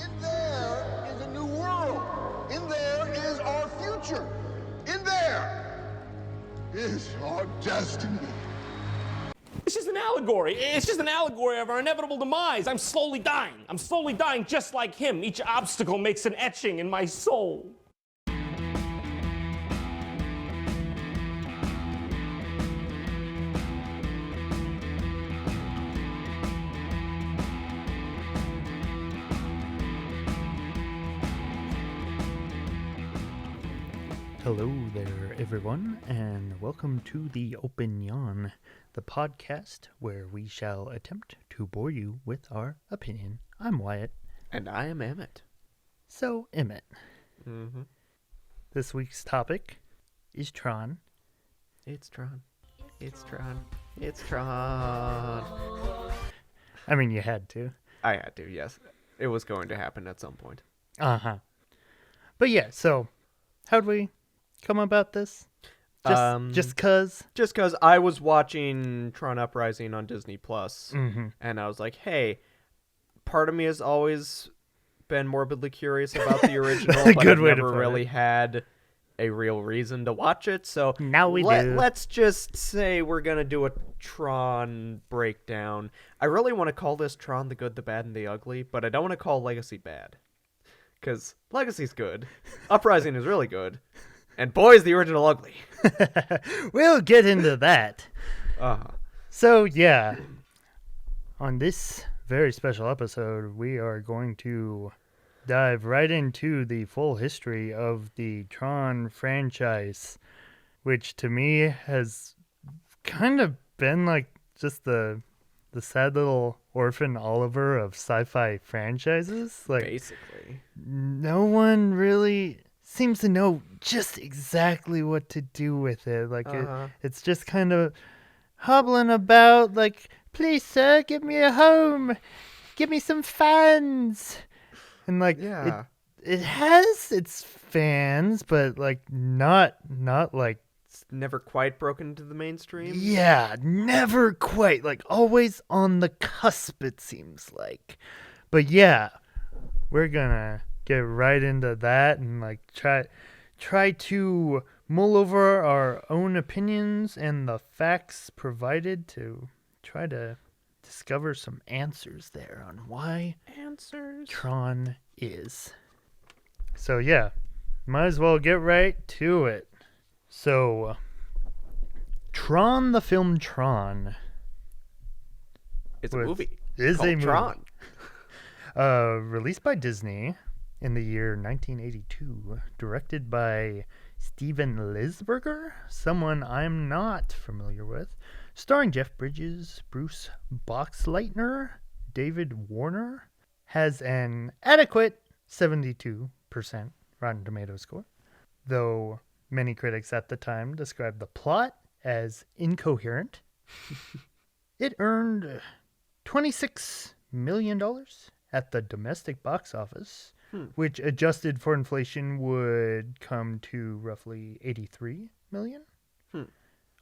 In there is a new world. In there is our future. In there is our destiny. It's just an allegory. It's just an allegory of our inevitable demise. I'm slowly dying. I'm slowly dying just like him. Each obstacle makes an etching in my soul. Hello there, everyone, and welcome to the Open Yawn, the podcast where we shall attempt to bore you with our opinion. I'm Wyatt. And I am Emmett. So, Emmett, Mm-hmm. this week's topic is Tron. It's Tron. It's Tron. It's Tron. I mean, you had to. I had to, yes. It was going to happen at some point. Uh-huh. But yeah, so, how'd we come about this? Just cause? Just because I was watching Tron Uprising on Disney Plus, Mm-hmm. and I was like, hey, part of me has always been morbidly curious about the original, but Good I've way to never put really it. had a real reason to watch it, so Now we do. Let's just say we're going to do a Tron breakdown. I really want to call this Tron the Good, the Bad, and the Ugly, but I don't want to call Legacy bad. Because Legacy's good, Uprising is really good, and boy is the original ugly. We'll get into that. Uh-huh. So, yeah, on this very special episode, we are going to dive right into the full history of the Tron franchise, which to me has kind of been like just the sad little orphan Oliver of sci-fi franchises. Like, Basically. no one really seems to know just exactly what to do with it. Like, it's just kind of hobbling about, like, please, sir, give me a home. Give me some fans. And, like, Yeah. it has its fans, but, like, not like, It's never quite broken into the mainstream. yeah, never quite. Like, always on the cusp, it seems like. But, yeah, we're gonna get right into that and, like, try to mull over our own opinions and the facts provided to try to discover some answers there on why Answers. Tron is. So yeah, might as well get right to it. So, Tron, the film Tron, It's a was- movie. is called a movie. Tron. Released by Disney in the year 1982, directed by Steven Lisberger, someone I'm not familiar with, starring Jeff Bridges, Bruce Boxleitner, David Warner, has an adequate 72% Rotten Tomatoes score, though many critics at the time described the plot as incoherent. It earned $26 million at the domestic box office, which adjusted for inflation would come to roughly $83 million,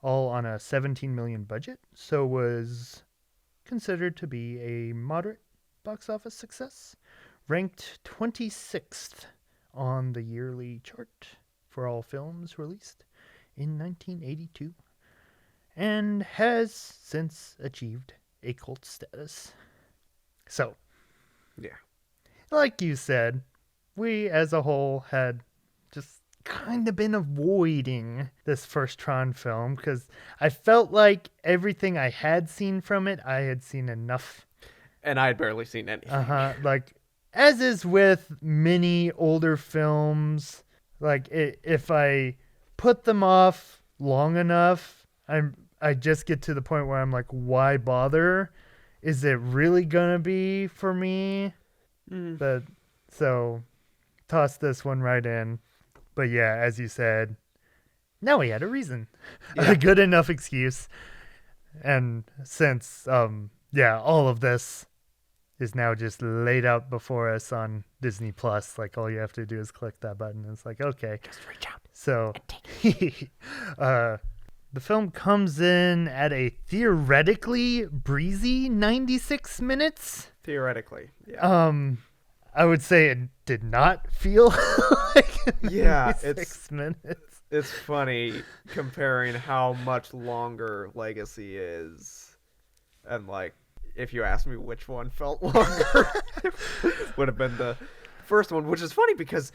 all on a $17 million budget, so was considered to be a moderate box office success, ranked 26th on the yearly chart for all films released in 1982, and has since achieved a cult status. So, Yeah. like you said, we as a whole had just kind of been avoiding this first Tron film because I felt like everything I had seen from it, I had seen enough. And I had barely seen anything. Like, as is with many older films, like if I put them off long enough, I just get to the point where I'm like, why bother? Is it really gonna be for me? But so toss this one right in. But yeah, as you said, now we had a reason, a good enough excuse. And since all of this is now just laid out before us on Disney Plus, like all you have to do is click that button. It's like, okay, Just reach out. so the film comes in at a theoretically breezy 96 minutes. Theoretically. Yeah. I would say it did not feel like Yeah, 6 minutes. It's funny comparing how much longer Legacy is, and like if you ask me which one felt longer, would have been the first one. Which is funny because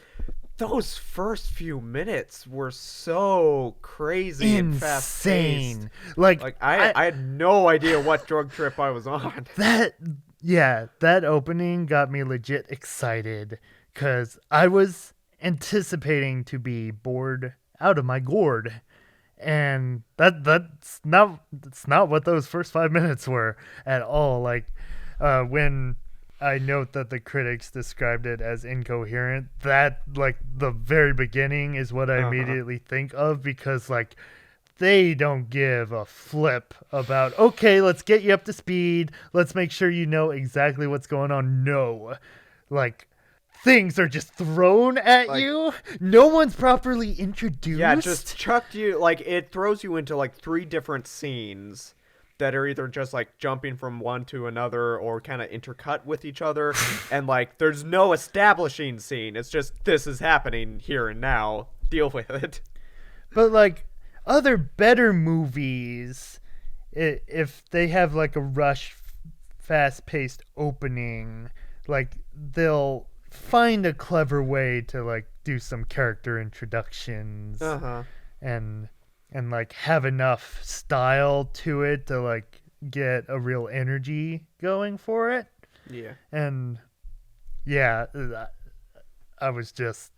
those first few minutes were so crazy and fast-paced. Insane. Like I had no idea what drug trip I was on. That opening got me legit excited because I was anticipating to be bored out of my gourd, and that's not what those first 5 minutes were at all. Like when I note that the critics described it as incoherent, that like the very beginning is what I immediately think of, because like they don't give a flip about, okay, let's get you up to speed, let's make sure you know exactly what's going on. No, like things are just thrown at you. No one's properly introduced. Yeah, just chucked you, like it throws you into like 3 different scenes that are either just like jumping from one to another or kind of intercut with each other, and like there's no establishing scene. It's just, this is happening here and now, deal with it. But like other better movies, if they have like a rush, fast-paced opening, like they'll find a clever way to like do some character introductions and like have enough style to it to like get a real energy going for it. Yeah. And yeah, I was just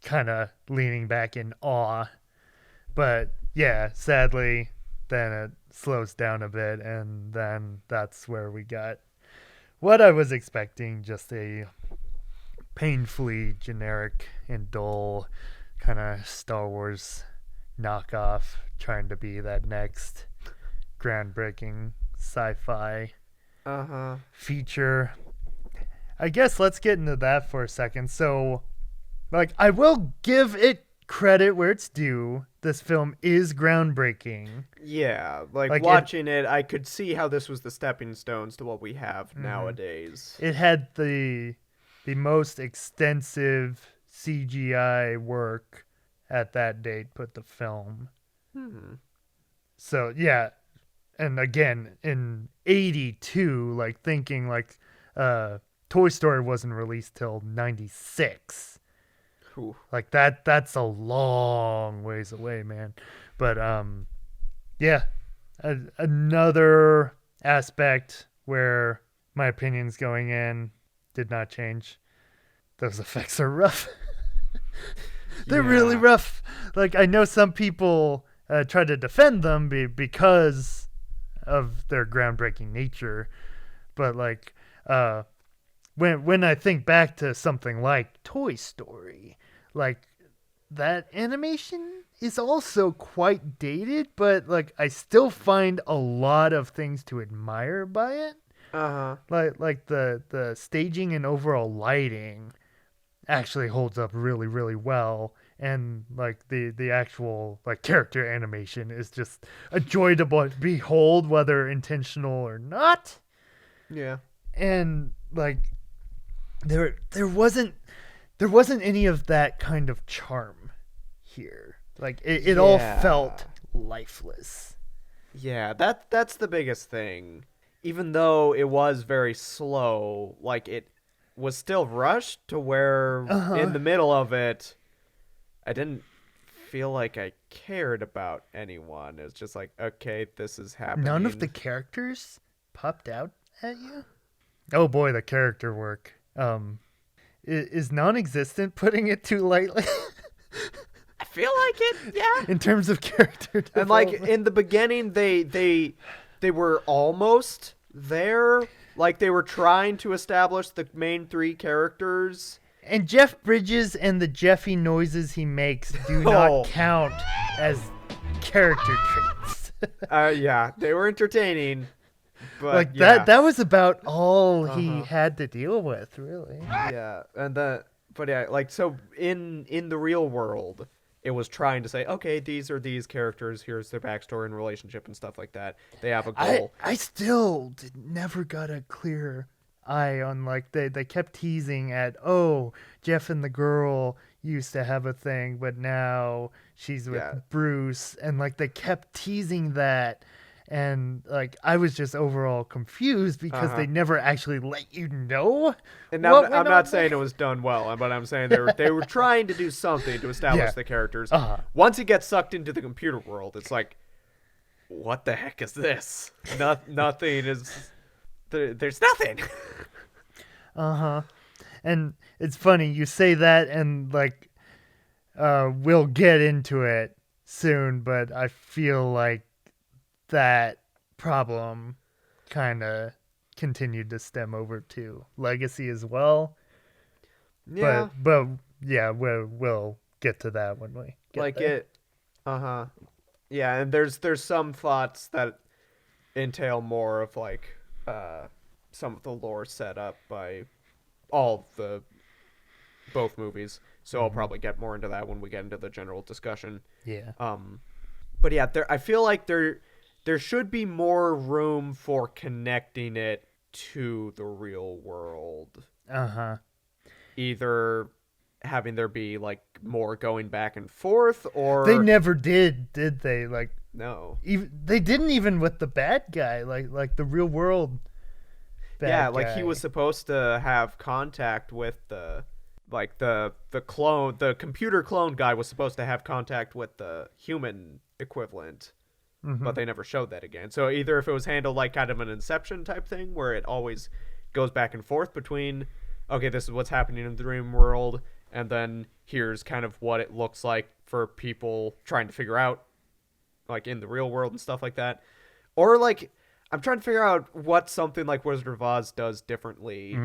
kind of leaning back in awe. But yeah, sadly, then it slows down a bit, and then that's where we got what I was expecting, just a painfully generic and dull kind of Star Wars knockoff, trying to be that next groundbreaking sci-fi feature. I guess let's get into that for a second. So, like, I will give it credit where it's due. This film is groundbreaking. Yeah, like watching it, I could see how this was the stepping stones to what we have nowadays. It had the most extensive CGI work at that date put the film. So yeah, and again in 82, like thinking like Toy Story wasn't released till 96. Ooh. Like that's a long ways away, man. But yeah, another aspect where my opinions going in did not change. Those effects are rough. They're really rough. Like, I know some people try to defend them because of their groundbreaking nature, but like when I think back to something like Toy Story, like that animation is also quite dated, but like I still find a lot of things to admire by it. Like the staging and overall lighting actually holds up really, really well, and like the actual like character animation is just a joy to behold, whether intentional or not. Yeah. And like there wasn't any of that kind of charm here. Like it all felt lifeless. Yeah, that's the biggest thing. Even though it was very slow, like it was still rushed to where in the middle of it, I didn't feel like I cared about anyone. It's just like, okay, this is happening. None of the characters popped out at you? Oh boy, the character work. Is non-existent putting it too lightly? I feel like it, yeah. In terms of character development. And like in the beginning, they were almost there. Like they were trying to establish the main 3 characters. And Jeff Bridges and the Jeffy noises he makes do not count as character traits. Yeah, they were entertaining. But like that was about all he had to deal with, really. Yeah, and but yeah, like so in the real world, it was trying to say, okay, these are these characters, here's their backstory and relationship and stuff like that. They have a goal. I still never got a clear eye on, like, they kept teasing at, oh, Jeff and the girl used to have a thing, but now she's with Bruce, and like they kept teasing that, and like I was just overall confused because they never actually let you know. And now I'm not saying it was done well, but I'm saying they were trying to do something to establish the characters. Once he gets sucked into the computer world, it's like, what the heck is this? Nothing is. There's nothing. And it's funny you say that, and like we'll get into it soon, but I feel like that problem kind of continued to stem over to Legacy as well. Yeah. But yeah, we'll get to that when we get like there. it. Yeah, and there's some thoughts that entail more of like some of the lore set up by both movies. So I'll probably get more into that when we get into the general discussion. Yeah. But yeah, I feel like there should be more room for connecting it to the real world. Either having there be like more going back and forth, or they never did they? Like, no, they didn't even with the bad guy, like the real world bad guy. Like he was supposed to have contact with the clone, the computer clone guy was supposed to have contact with the human equivalent, but they never showed that again. So either if it was handled like kind of an Inception type thing where it always goes back and forth between, okay, this is what's happening in the dream world, and then here's kind of what it looks like for people trying to figure out like in the real world and stuff like that. Or like I'm trying to figure out what something like Wizard of Oz does differently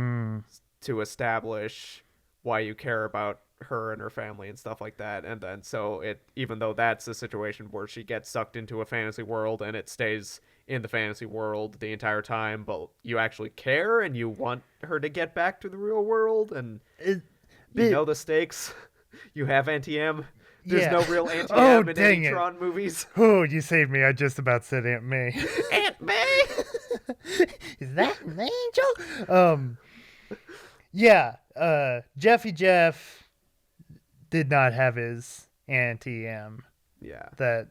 to establish why you care about her and her family and stuff like that. And then so it, even though that's a situation where she gets sucked into a fantasy world and it stays in the fantasy world the entire time, but you actually care and you want her to get back to the real world, and you know the stakes. You have Anti-M. There's no real Anti-M in any Tron movies. Oh, you saved me. I just about said Aunt May. Aunt May? Is that an angel? Yeah, Jeffy Jeff did not have his Anti-M. Yeah. That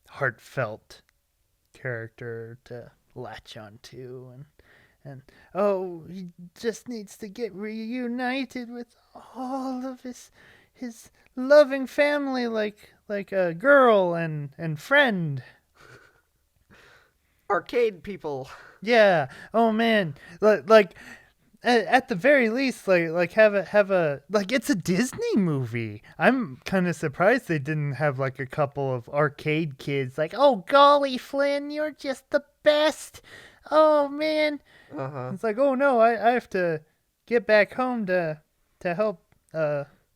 heartfelt character to latch onto, and he just needs to get reunited with all of his loving family, like a girl and friend. Arcade people. Yeah. Oh man. Like at the very least, like have a like, it's a Disney movie. I'm kind of surprised they didn't have like a couple of arcade kids like, oh golly, Flynn, you're just the best. Oh man. It's like, oh no, I have to get back home to help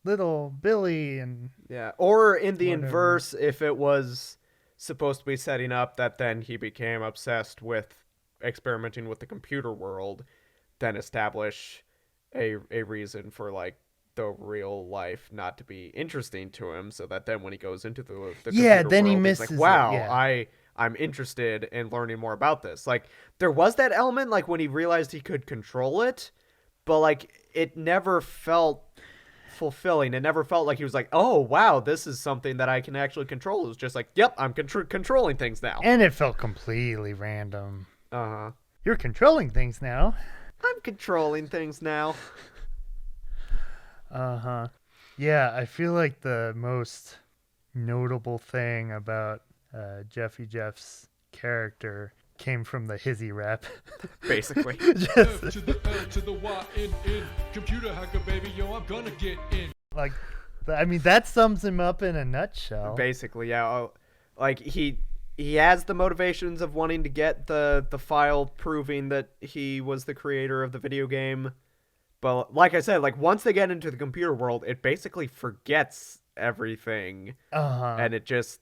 little Billy. And yeah, or in the inverse, if it was supposed to be setting up that then he became obsessed with experimenting with the computer world, then establish a reason for like the real life not to be interesting to him, so that then when he goes into the computer then world, he misses he's like, wow, it, yeah. I'm interested in learning more about this. Like there was that element like when he realized he could control it, but like it never felt fulfilling. It never felt like he was like, oh wow, this is something that I can actually control. It was just like, yep, I'm controlling things now. And it felt completely random. You're controlling things now. I'm controlling things now. Yeah, I feel like the most notable thing about Jeffy Jeff's character came from the hizzy rap. Basically. Just, F to the L to the Y, N, computer hacker, baby, yo, I'm gonna get in. like, I mean, that sums him up in a nutshell. Basically, yeah. Like, he has the motivations of wanting to get the file proving that he was the creator of the video game. But like I said, like once they get into the computer world, it basically forgets everything. And it just,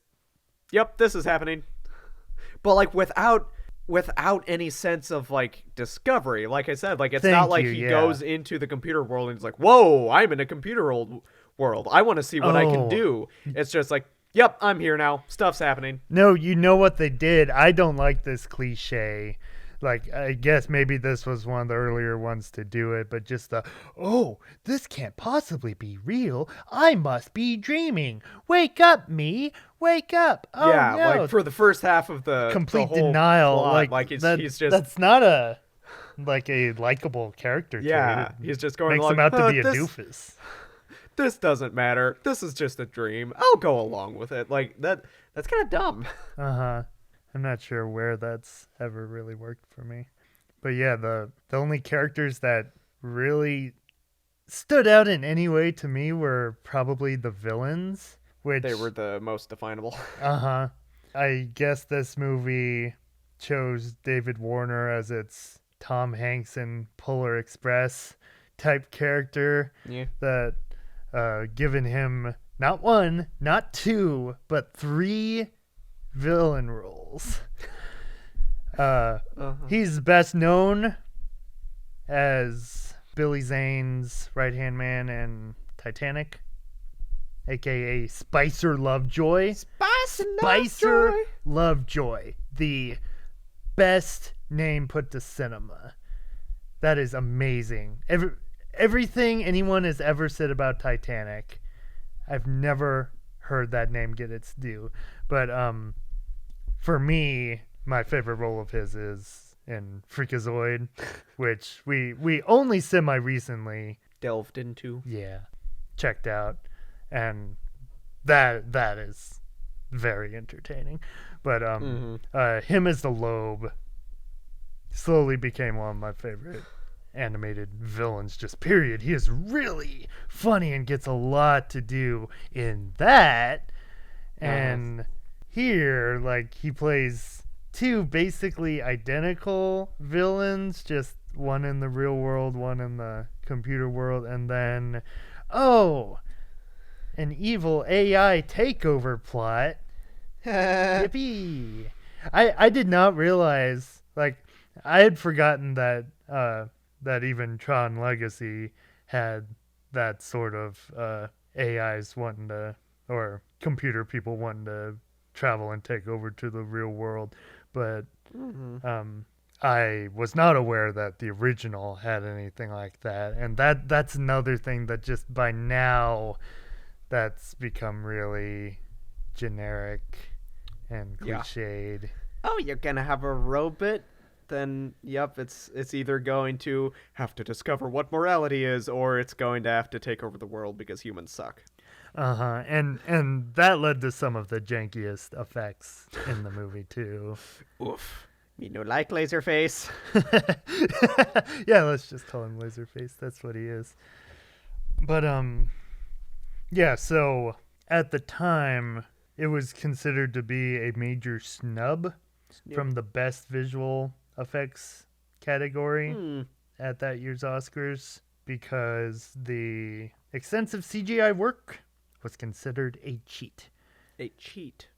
yep, this is happening. But like without any sense of like discovery. Like I said, like it's not like he goes into the computer world and he's like, whoa, I'm in a computer world. I want to see what I can do. It's just like, yep, I'm here now. Stuff's happening. No, you know what they did? I don't like this cliche. Like, I guess maybe this was one of the earlier ones to do it, but just oh, this can't possibly be real. I must be dreaming. Wake up, me. Wake up. Oh, yeah, no. like for the first half of the Complete whole denial. plot, Like, he's just that's not a likable character trait. yeah, It he's just going makes like, him out to be a this, doofus. This doesn't matter. This is just a dream. I'll go along with it. Like that's kind of dumb. Uh-huh. I'm not sure where that's ever really worked for me. But yeah, the only characters that really stood out in any way to me were probably the villains, which They were the most definable. Uh-huh. I guess this movie chose David Warner as its Tom Hanks in Polar Express type character. Yeah. That given him not one, not two, but 3 villain roles. He's best known as Billy Zane's right-hand man in Titanic, aka Spicer Lovejoy. Spicer Lovejoy, the best name put to cinema. That is amazing. Everything anyone has ever said about Titanic, I've never heard that name get its due. But for me, my favorite role of his is in Freakazoid, which we only semi-recently Delved into. checked out, and that is very entertaining. But him as the Lobe slowly became one of my favorite animated villains, just period. He is really funny and gets a lot to do in that. And here, like, he plays 2 basically identical villains, just one in the real world, one in the computer world, and then an evil AI takeover plot. Yippee! I did not realize, like, I had forgotten that that even Tron Legacy had that sort of AIs wanting to, or computer people wanting to travel and take over to the real world, but I was not aware that the original had anything like that, and that's another thing that just by now that's become really generic and cliched. Oh, you're gonna have a robot? Then yep, it's either going to have to discover what morality is, or it's going to have to take over the world because humans suck. And that led to some of the jankiest effects in the movie too. Oof. Me no like Laserface. Yeah, let's just call him Laserface. That's what he is. But yeah, so at the time it was considered to be a major snub from the best visual effects category at that year's Oscars, because the extensive CGI work was considered a cheat. A cheat.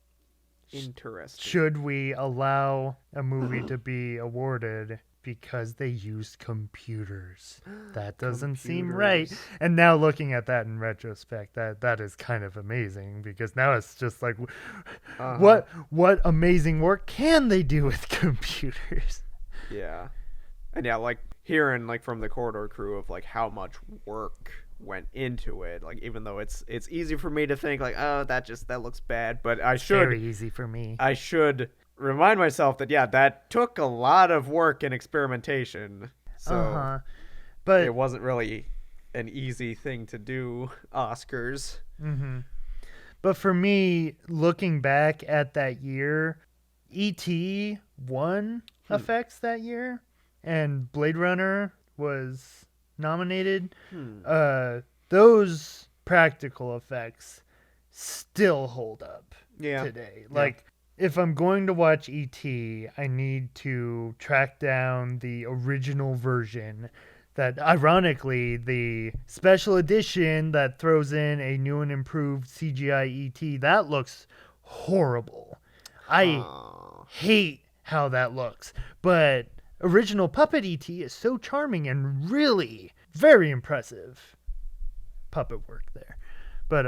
Interesting. Should we allow a movie to be awarded because they used computers? That doesn't seem right. And now looking at that in retrospect, that is kind of amazing, because now it's just like, what amazing work can they do with computers? Yeah. And yeah, like hearing like from the Corridor crew of like how much work went into it, like even though it's easy for me to think like, oh, that looks bad, but Very easy for me. I should remind myself that that took a lot of work and experimentation, so but it wasn't really an easy thing to do. Oscars. But for me, looking back at that year, E.T. won effects that year, and Blade Runner was nominated. Those practical effects still hold up today. Like, if I'm going to watch E.T., I need to track down the original version. That, ironically, the special edition that throws in a new and improved CGI E.T., that looks horrible. I hate how that looks. But original puppet E.T. is so charming and really very impressive puppet work there. But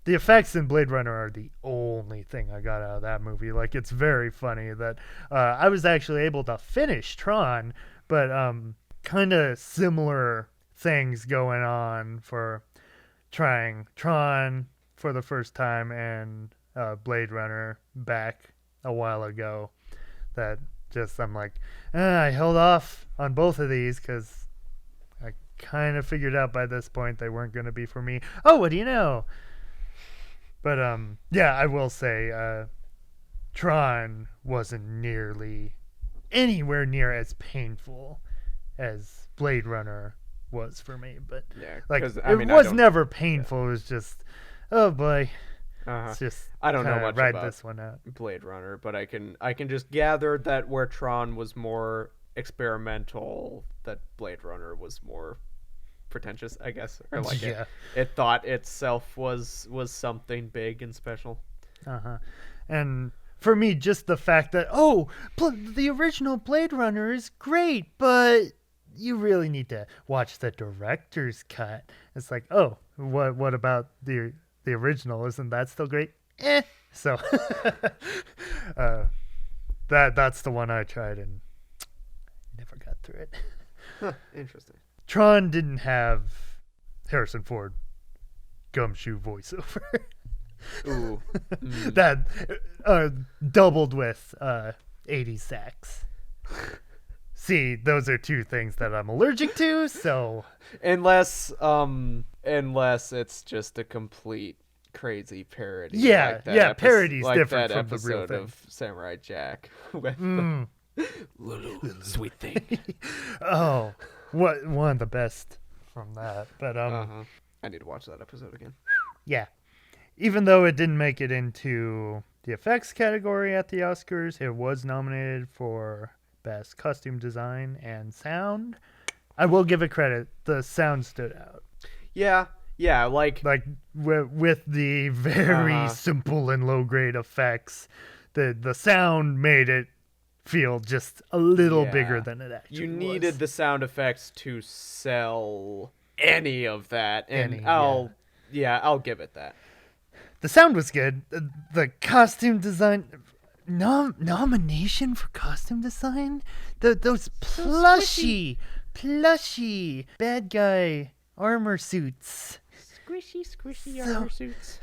the effects in Blade Runner are the only thing I got out of that movie. Like, it's very funny that I was actually able to finish Tron, but kind of similar things going on for trying Tron for the first time and Blade Runner back a while ago. That just, I'm like, I held off on both of these because I kind of figured out by this point they weren't going to be for me. Oh, what do you know? But yeah, I will say Tron wasn't nearly anywhere near as painful as Blade Runner was for me. But Yeah, like, 'cause, it was never painful. It was just, oh boy, it's just I don't know kinda much ride about this one out. Blade Runner, but I can just gather that where Tron was more experimental, that Blade Runner was more pretentious, I guess, or like Yeah. it thought itself was something big and special. And for me, just the fact that, the original Blade Runner is great, but you really need to watch the director's cut. It's like, oh, what about the original? Isn't that still great? So that's the one I tried and never got through it. Interesting. Tron didn't have Harrison Ford gumshoe voiceover. Ooh. That doubled with 80s sax. See, those are two things that I'm allergic to, so Unless it's just a complete crazy parody. Yeah, like that yeah, parody's like different that from the real episode thing. of Samurai Jack with the little sweet thing. oh, what one of the best from that. But I need to watch that episode again. yeah. Even though it didn't make it into the effects category at the Oscars, it was nominated for Best Costume Design and Sound. I will give it credit. The sound stood out. Yeah, like With the very simple and low-grade effects, the sound made it feel just a little bigger than it actually you was. needed the sound effects to sell any of that, and Any, I'll give it that. The sound was good. The costume design... nomination for costume design? Those plushy bad guy armor suits. Squishy armor suits.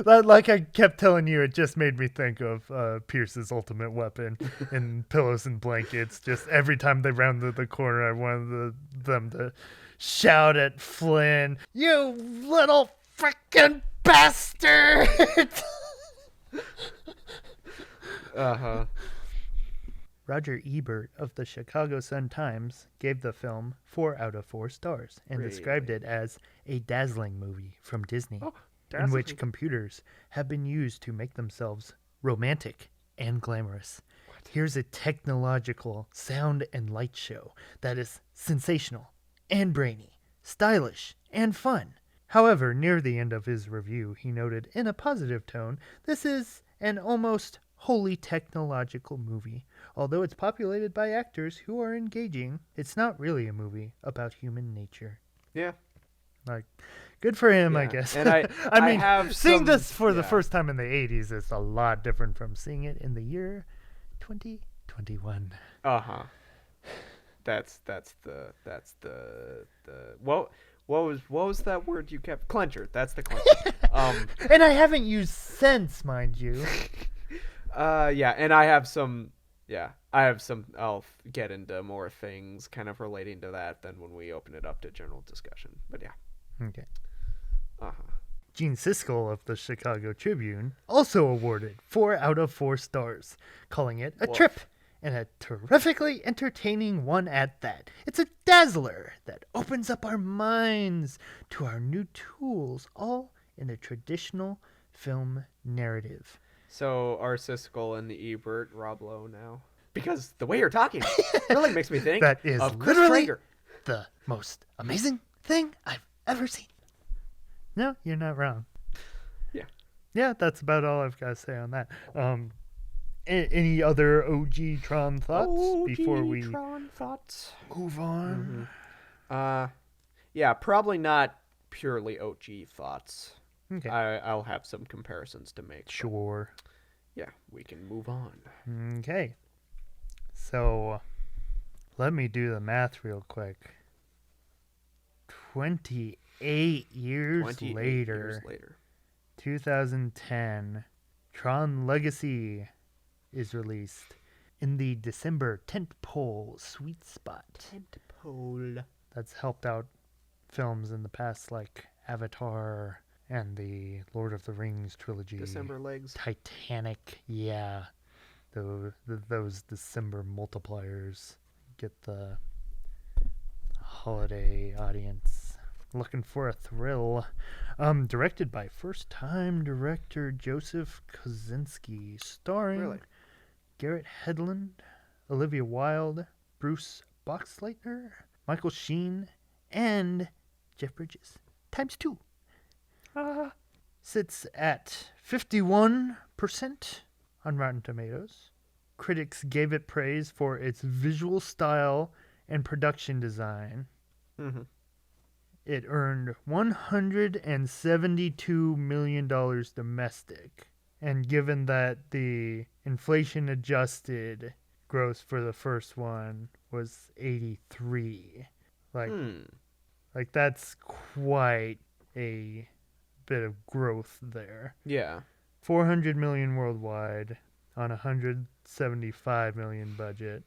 Like I kept telling you, it just made me think of Pierce's ultimate weapon in Pillows and Blankets. Just every time they rounded the corner, I wanted them to shout at Flynn, "You little frickin' bastard!" Roger Ebert of the Chicago Sun-Times gave the film 4 out of 4 stars and described it as a dazzling movie from Disney, in which computers have been used to make themselves romantic and glamorous. Here's a technological sound and light show that is sensational and brainy, stylish and fun. However, near the end of his review, he noted in a positive tone, this is an almost wholly technological movie. Although it's populated by actors who are engaging, it's not really a movie about human nature. Yeah. Like, good for him, I Yeah. guess. And I mean, have seeing some- this for the yeah. first time in the 80s is a lot different from seeing it in the year 2021. That's the what was that word you kept? Clencher. That's the clencher. And I haven't used sense, mind you. And I have some. I'll get into more things kind of relating to that than when we open it up to general discussion. But yeah. Okay. Gene Siskel of the Chicago Tribune also awarded 4 out of 4 stars, calling it a trip and a terrifically entertaining one at that. It's a dazzler that opens up our minds to our new tools, all in a traditional film narrative. So are Siskel and the Ebert Rob Lowe now? Because the way you're talking really makes me think That is of Chris literally Traeger. the most amazing thing I've ever seen. No, you're not wrong. Yeah, that's about all I've got to say on that. Any other OG Tron thoughts before we Tron thoughts? move on? Yeah, probably not purely OG thoughts. Okay. I'll have some comparisons to make. Sure. Yeah, we can move on. Okay. So, let me do the math real quick. 28 years 28 later, years later. 2010, Tron Legacy is released in the December tentpole sweet spot. Tentpole. That's helped out films in the past like Avatar and the Lord of the Rings trilogy. December legs. Titanic, yeah. Those December multipliers get the holiday audience looking for a thrill. Directed by first-time director Joseph Kosinski, starring Really? Garrett Hedlund, Olivia Wilde, Bruce Boxleitner, Michael Sheen, and Jeff Bridges. ×2. Sits at 51% on Rotten Tomatoes. Critics gave it praise for its visual style and production design. Mm-hmm. It earned $172 million domestic. And given that the inflation-adjusted gross for the first one was 83, like that's quite a bit of growth there. Yeah. 400 million worldwide on a 175 million budget.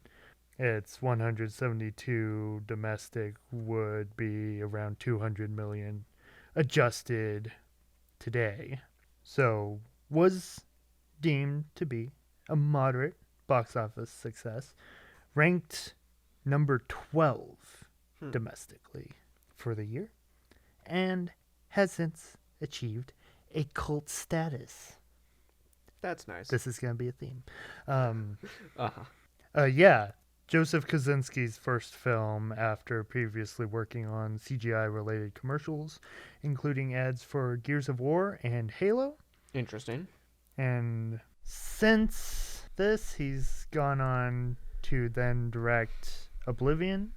Its 172 domestic would be around 200 million adjusted today. So was deemed to be a moderate box office success. Ranked number 12 domestically for the year. And has since achieved a cult status. That's nice. This is going to be a theme. Uh-huh. Yeah, Joseph Kosinski's first film after previously working on CGI-related commercials, including ads for Gears of War and Halo. Interesting. And since this, he's gone on to then direct Oblivion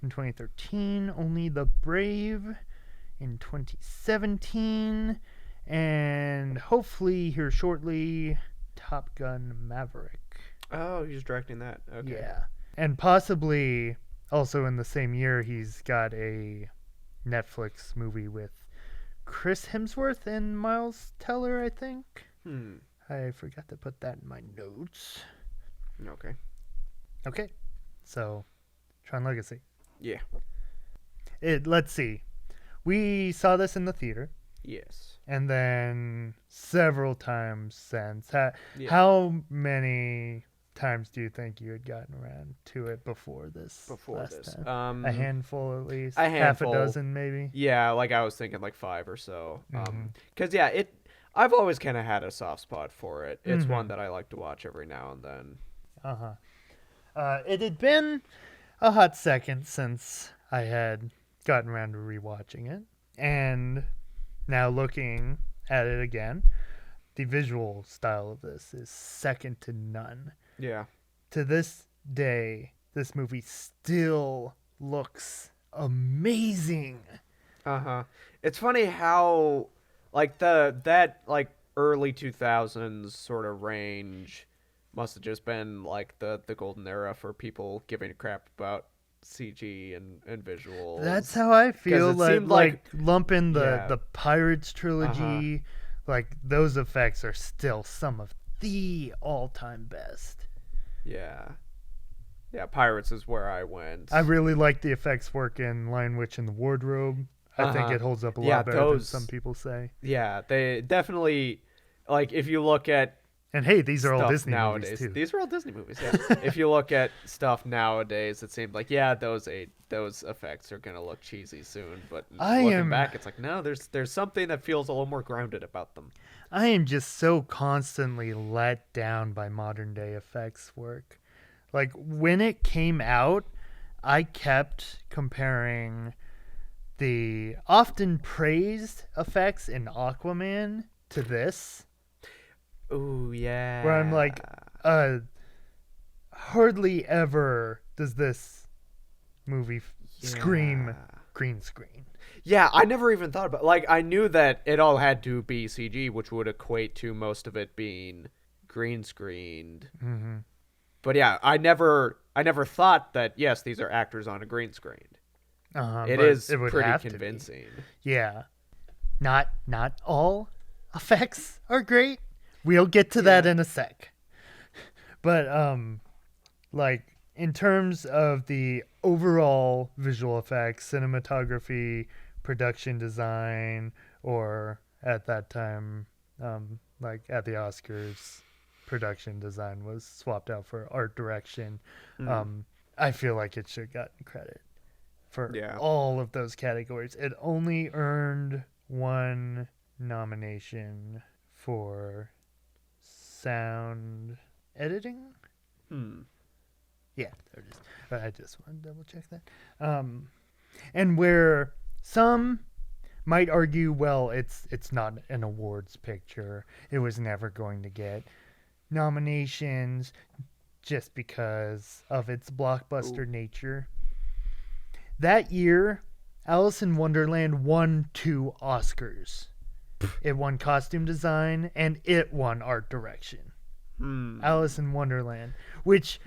in 2013, Only the Brave in 2017, and hopefully here shortly, Top Gun Maverick. Oh, he's directing that. Okay. Yeah. And possibly also in the same year, he's got a Netflix movie with Chris Hemsworth and Miles Teller, I think. I forgot to put that in my notes. Okay. Okay. So, Tron Legacy. Yeah. Let's see. We saw this in the theater. Yes. And then several times since. Yeah. How many times do you think you had gotten around to it before this? Time? A handful at least? A handful. Half a dozen maybe? Yeah, like I was thinking like 5 or so. Because, yeah, I've always kind of had a soft spot for it. It's one that I like to watch every now and then. It had been a hot second since I had gotten around to rewatching it. And now looking at it again, the visual style of this is second to none. Yeah. To this day, this movie still looks amazing. It's funny how like that early 2000s sort of range must have just been like the golden era for people giving a crap about CG and visuals. That's how I feel. Like lumping Yeah. the Pirates trilogy, like those effects are still some of the all-time best. Yeah. Yeah, Pirates is where I went. I really like the effects work in Lion Witch and the Wardrobe. I think it holds up a lot better than some people say. Yeah, they definitely, like, if you look at And hey, these are all stuff Disney nowadays, movies too. these are all Disney movies, yeah. If you look at stuff nowadays, it seems like, yeah, those effects are going to look cheesy soon, but looking back, it's like, no, there's something that feels a little more grounded about them. I am just so constantly let down by modern day effects work. Like when it came out, I kept comparing the often praised effects in Aquaman to this. Ooh, yeah. Where I'm like, hardly ever does this movie scream green screen. Yeah, I never even thought about like I knew that it all had to be CG, which would equate to most of it being green screened. Mm-hmm. But yeah, I never thought that yes, these are actors on a green screen. It But is it would pretty have to be. convincing. Yeah. Not all effects are great. We'll get to that in a sec. But like in terms of the overall visual effects, cinematography, production design, or at that time, like at the Oscars, production design was swapped out for art direction. I feel like it should have gotten credit for all of those categories. It only earned one nomination for sound editing. Yeah, there it is. But I just want to double check that. And where some might argue, well, it's not an awards picture. It was never going to get nominations just because of its blockbuster nature. That year, Alice in Wonderland won 2 Oscars. It won costume design and it won art direction. Alice in Wonderland, which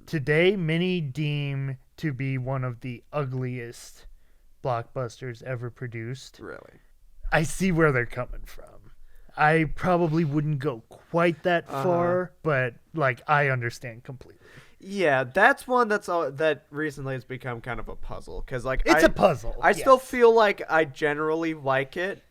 today many deem to be one of the ugliest blockbusters ever produced. Really? I see where they're coming from. I probably wouldn't go quite that far, but like I understand completely. Yeah, that's one that recently has become kind of a puzzle because like It's a puzzle. I still feel like I generally like it.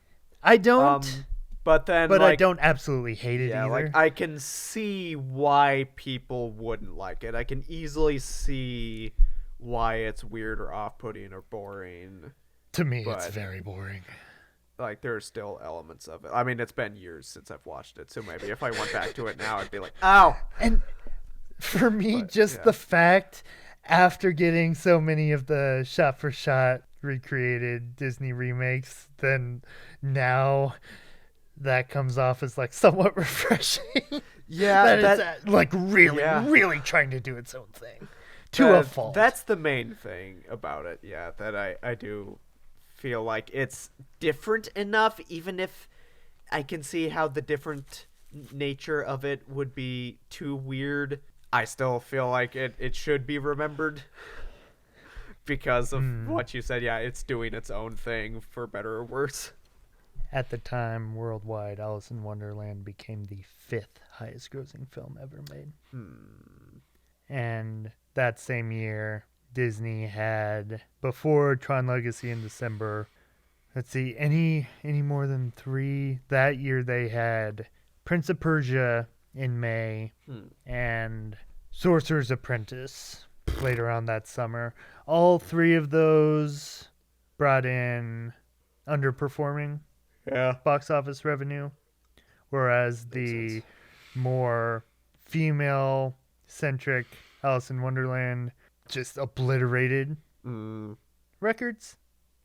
I don't, but then but like, I don't absolutely hate it either. like I can see why people wouldn't like it. I can easily see why it's weird or off-putting or boring. To me, it's but- very boring. Like there's still elements of it. I mean, it's been years since I've watched it, so maybe if I went back to it now, I'd be like, "Ow!" And for me, the fact after getting so many of the shot-for-shot recreated Disney remakes, then now that comes off as like somewhat refreshing. Yeah, it's like really trying to do its own thing to a fault. That's the main thing about it. Yeah, that I do feel like it's different enough, even if I can see how the different nature of it would be too weird. I still feel like it should be remembered because of what you said. Yeah, it's doing its own thing for better or worse. At the time, worldwide, Alice in Wonderland became the 5th highest grossing film ever made. And that same year, Disney had, before Tron Legacy in December, let's see, any more than 3? That year they had Prince of Persia in May and Sorcerer's Apprentice later on that summer. All 3 of those brought in underperforming box office revenue, whereas the more female-centric Alice in Wonderland just obliterated records.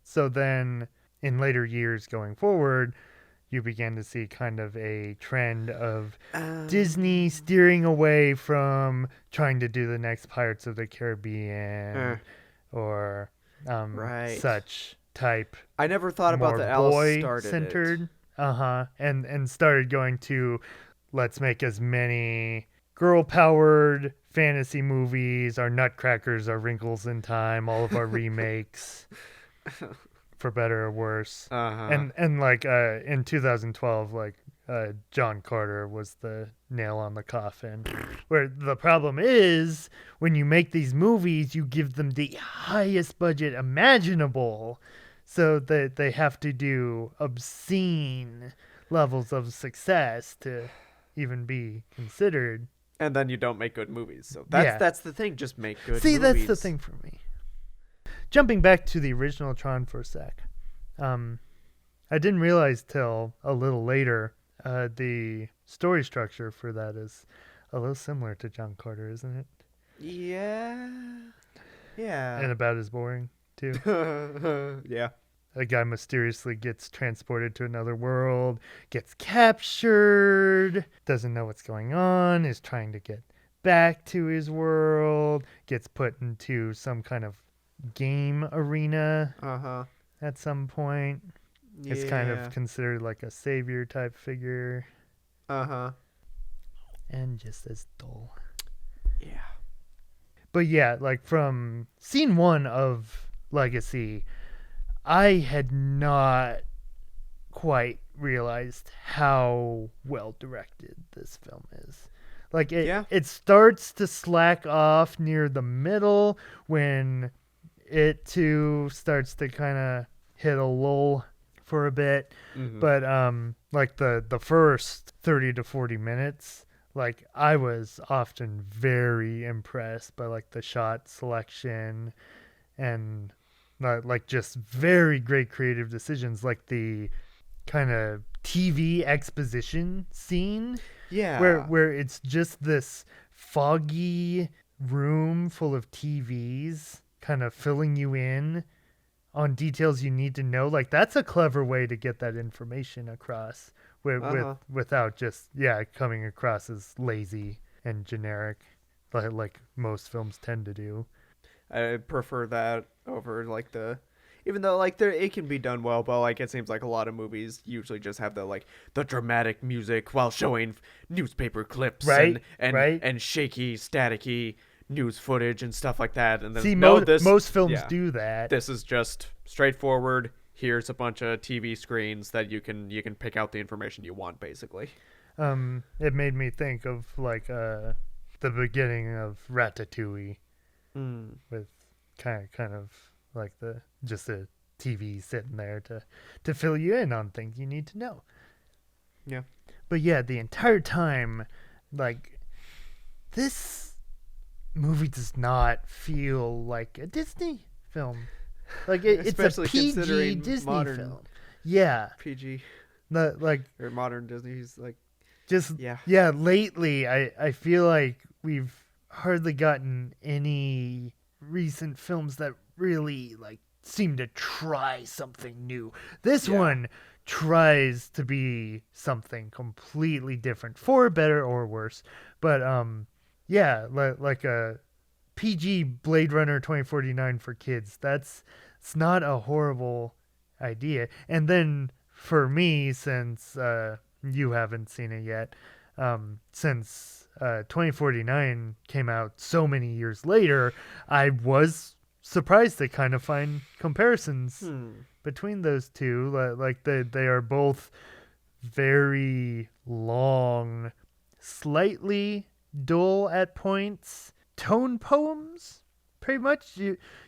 So then in later years going forward, you began to see kind of a trend of Disney steering away from trying to do the next Pirates of the Caribbean or such type. I never thought about that. Alice started centered, and started going to let's make as many girl-powered fantasy movies, our Nutcrackers, our Wrinkles in Time, all of our remakes, for better or worse. And like in 2012, like John Carter was the nail on the coffin. Where the problem is, when you make these movies, you give them the highest budget imaginable, so that they have to do obscene levels of success to even be considered. And then you don't make good movies. So that's the thing. Just make good movies. See, that's the thing for me. Jumping back to the original Tron for a sec. I didn't realize till a little later the story structure for that is a little similar to John Carter, isn't it? Yeah. And about as boring, too. Yeah. A guy mysteriously gets transported to another world, gets captured, doesn't know what's going on, is trying to get back to his world, gets put into some kind of game arena Uh-huh. at some point. It's kind of considered like a savior type figure. Uh-huh. And just as dull. Yeah. But yeah, like from scene 1 of Legacy, I had not quite realized how well directed this film is. Like it starts to slack off near the middle when it too starts to kind of hit a lull for a bit. But like the first 30 to 40 minutes, like I was often very impressed by like the shot selection and like just very great creative decisions, like the kind of TV exposition scene. Yeah. Where it's just this foggy room full of TVs kind of filling you in on details you need to know. Like that's a clever way to get that information across without just coming across as lazy and generic like most films tend to do. I prefer that over like even though like it can be done well, but like it seems like a lot of movies usually just have the dramatic music while showing newspaper clips and shaky, staticky news footage and stuff like that. And then see, most films do that. This is just straightforward. Here's a bunch of TV screens that you can pick out the information you want, basically. It made me think of like the beginning of Ratatouille, with kind of like just a TV sitting there to fill you in on things you need to know. Yeah. But yeah, the entire time, like, this movie does not feel like a Disney film. Like it's a PG Disney film. Yeah. PG. Like or modern Disney. He's like just lately I feel like we've hardly gotten any recent films that really like seem to try something new. This one tries to be something completely different, for better or worse. But like a PG Blade Runner 2049 for kids. It's not a horrible idea. And then for me, since you haven't seen it yet, since 2049 came out so many years later, I was surprised to kind of find comparisons between those two. Like they are both very long, slightly dull at points, tone poems, pretty much.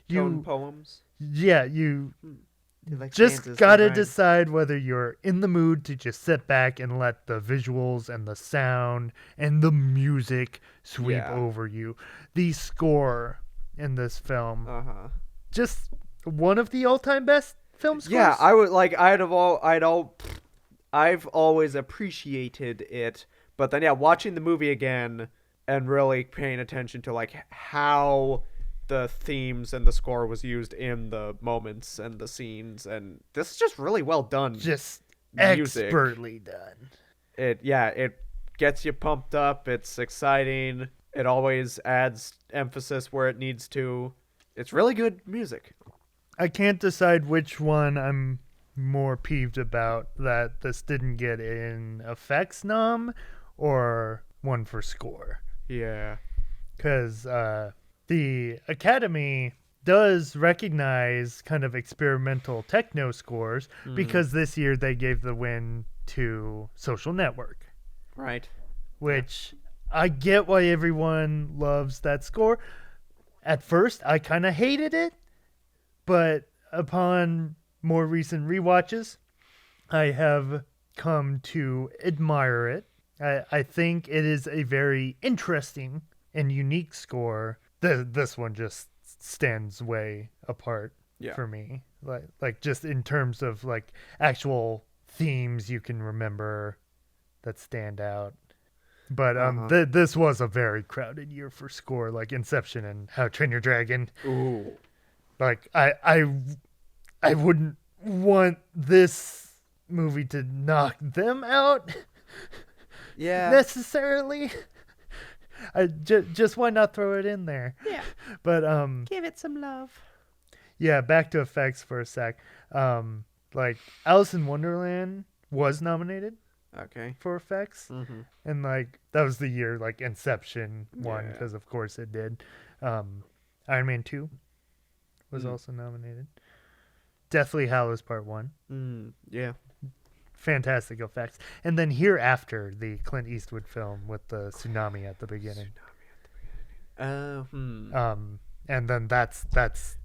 Tone poems. Yeah, you like just gotta decide whether you're in the mood to just sit back and let the visuals and the sound and the music sweep over you. The score in this film, just one of the all-time best film scores. Yeah, I would like. I've always appreciated it, but then watching the movie again and really paying attention to like how the themes and the score was used in the moments and the scenes, and this is just really well done. Just music. Expertly done. It gets you pumped up. It's exciting. It always adds emphasis where it needs to. It's really good music. I can't decide which one I'm more peeved about, that this didn't get an effects nom or one for score. Yeah. Because the Academy does recognize kind of experimental techno scores because this year they gave the win to Social Network. Right. Which I get why everyone loves that score. At first, I kind of hated it, but upon more recent rewatches, I have come to admire it. I think it is a very interesting and unique score. This one just stands way apart for me. Like just in terms of like actual themes you can remember that stand out. But this was a very crowded year for score, like Inception and How to Train Your Dragon. Ooh. Like I wouldn't want this movie to knock them out. Yeah. Necessarily. Just why not throw it in there? Yeah. But give it some love. Yeah, back to effects for a sec. Like Alice in Wonderland was nominated Okay. for effects, Mm-hmm. and like that was the year like Inception won Yeah. because of course it did. Iron Man 2 was also nominated. Deathly Hallows Part 1. Yeah. Fantastic effects. And then Hereafter, the Clint Eastwood film with the tsunami at the beginning. And then that's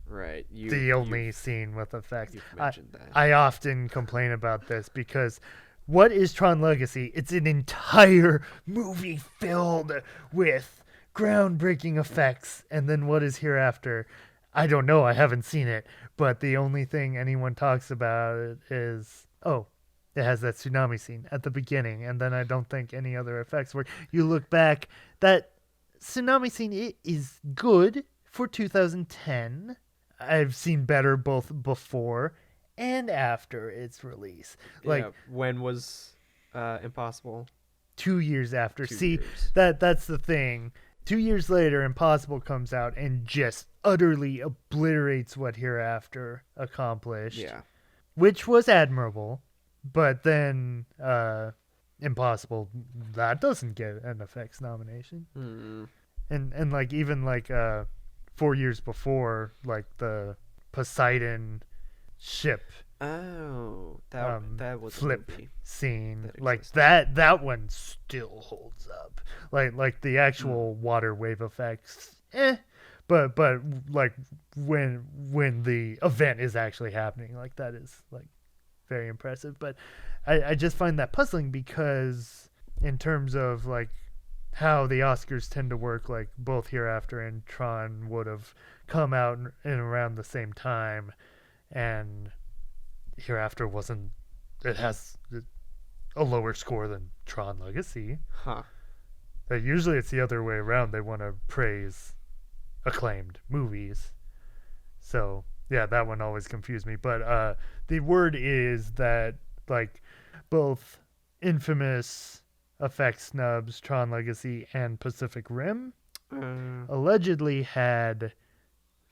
Right. the only scene with effects. You've mentioned that. I often complain about this because what is Tron Legacy? It's an entire movie filled with groundbreaking effects. And then what is Hereafter? I don't know. I haven't seen it. But the only thing anyone talks about it is, oh, it has that tsunami scene at the beginning. And then I don't think any other effects work. You look back, that tsunami scene is good for 2010. I've seen better both before and after its release. Like yeah. When was Impossible? 2 years after. 2 See, years. that's the thing. 2 years later, Impossible comes out and just utterly obliterates what Hereafter accomplished. Yeah. Which was admirable. But then Impossible, that doesn't get an effects nomination. And like even like 4 years before, like the Poseidon ship Oh, that was flip a movie. scene, that like existed. that one still holds up. Like the actual water wave effects, but like when the event is actually happening, like that is like very impressive. But I just find that puzzling because in terms of like how the Oscars tend to work, like both Hereafter and Tron would have come out in around the same time, and Hereafter wasn't. It has a lower score than Tron Legacy. Huh. Usually it's the other way around. They want to praise acclaimed movies. So yeah, that one always confused me. But the word is that like both infamous effects snubs, Tron Legacy and Pacific Rim, allegedly had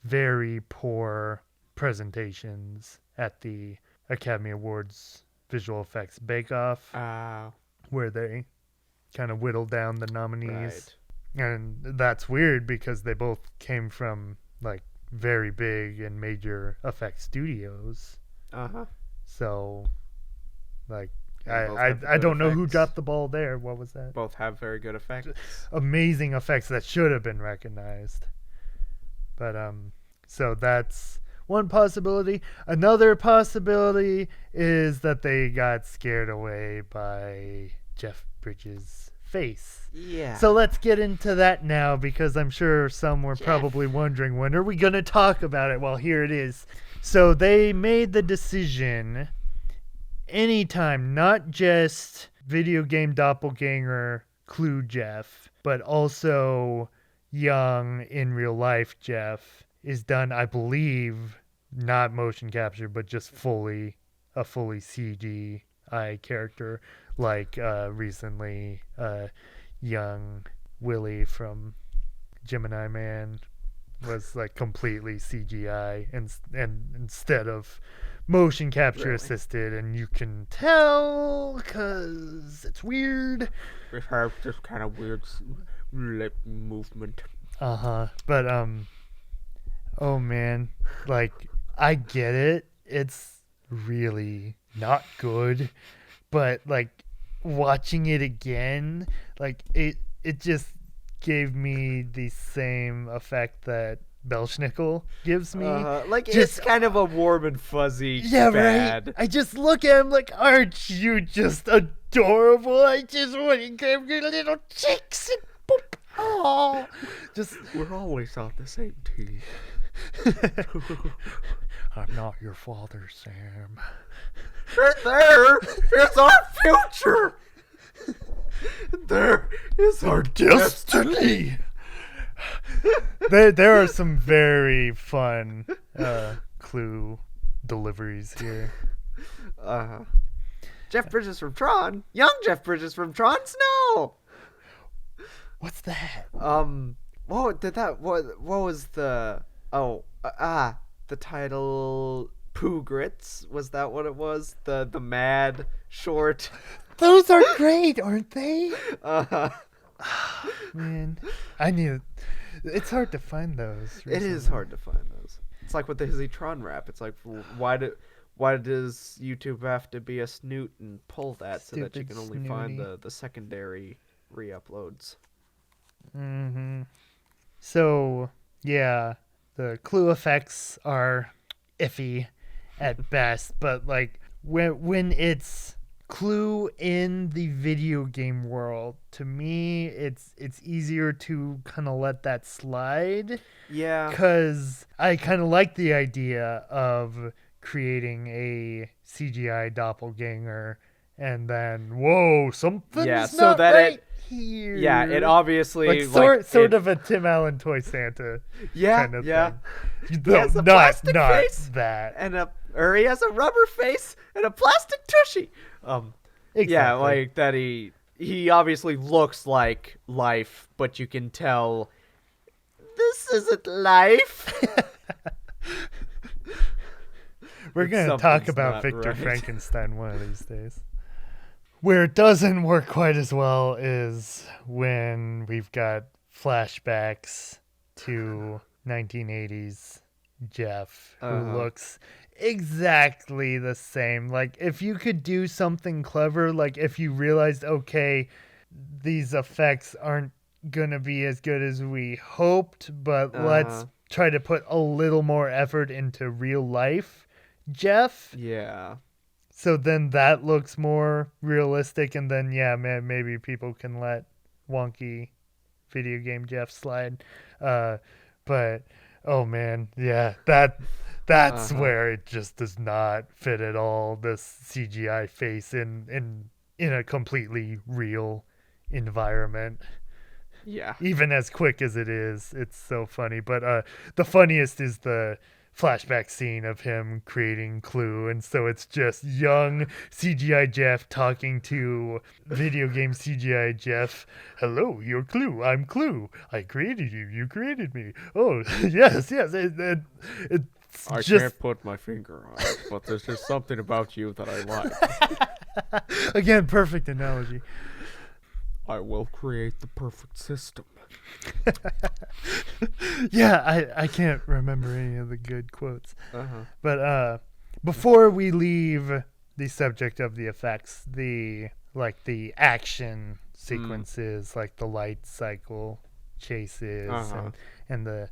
very poor presentations at the Academy Awards Visual Effects Bake Off, where they kind of whittled down the nominees. Right. And that's weird because they both came from like very big and major effects studios. So like And both have I good don't know who effects. dropped the ball there. What was that? Both have very good effects. Amazing effects that should have been recognized. But so that's one possibility. Another possibility is that they got scared away by Jeff Bridges' face. Yeah. So let's get into that now because I'm sure some were probably wondering, when are we going to talk about it? Well, here it is. So they made the decision anytime, not just video game doppelganger Clue Jeff, but also young in real life Jeff is done, I believe, not motion capture, but just a fully CGI character, like recently young Willie from Gemini Man was like completely CGI and instead of motion capture Really? assisted, and you can tell because it's weird. It has this kind of weird lip movement. But oh man, like I get it. It's really not good, but like watching it again, like it just gave me the same effect that Belschnickel gives me. Like it's Just- kind of a warm and fuzzy Yeah, bad. right. I just look at him like, aren't you just adorable? I just want to grab your little cheeks and boop. Oh, just We're always on the same team. I'm not your father, Sam. Right there is our future. There is our Destiny. There are some very fun Clue deliveries here. Jeff Bridges from Tron. Young Jeff Bridges from Tron Snow. What's that? What was the the title Pooh Grits. Was that what it was? The mad short. Those are great, aren't they? Uh-huh. Man, I need. It's hard to find those. It is recently. hard to find those. It's like with the Hizzy Tron rap. It's like, why does YouTube have to be a snoot and pull that so that you Stupid can only find snooty. the secondary re-uploads? Mm-hmm. So, yeah, the clue effects are iffy at best, but like when it's clue in the video game world, to me it's easier to kind of let that slide, Yeah. because I kind of like the idea of creating a CGI doppelganger and then whoa, something's so not that right here. Yeah, it obviously like sort of a Tim Allen Toy Santa Yeah, kind of yeah. thing. He has a not plastic face that. and he has a rubber face and a plastic tushy. Yeah, Exactly. like that he obviously looks like life, but you can tell this isn't life. We're going to talk something's about not Victor right. Frankenstein one of these days. Where it doesn't work quite as well is when we've got flashbacks to 1980s Jeff, who looks exactly the same. Like, if you could do something clever, like if you realized, okay, these effects aren't going to be as good as we hoped, but let's try to put a little more effort into real life Jeff. Yeah. So then that looks more realistic, and then maybe people can let wonky video game Jeff slide. But oh man, yeah, that's where it just does not fit at all. This CGI face in a completely real environment. Yeah. Even as quick as it is, it's so funny. But the funniest is the flashback scene of him creating Clue, and so it's just young CGI Jeff talking to video game CGI Jeff. Hello, you're Clue. I'm Clue. I created you. You created me. Oh, yes. It's I just can't put my finger on it, but there's just something about you that I like. again perfect analogy. I will create the perfect system. Yeah, I can't remember any of the good quotes. But before we leave the subject of the effects, the action sequences, like the light cycle chases and the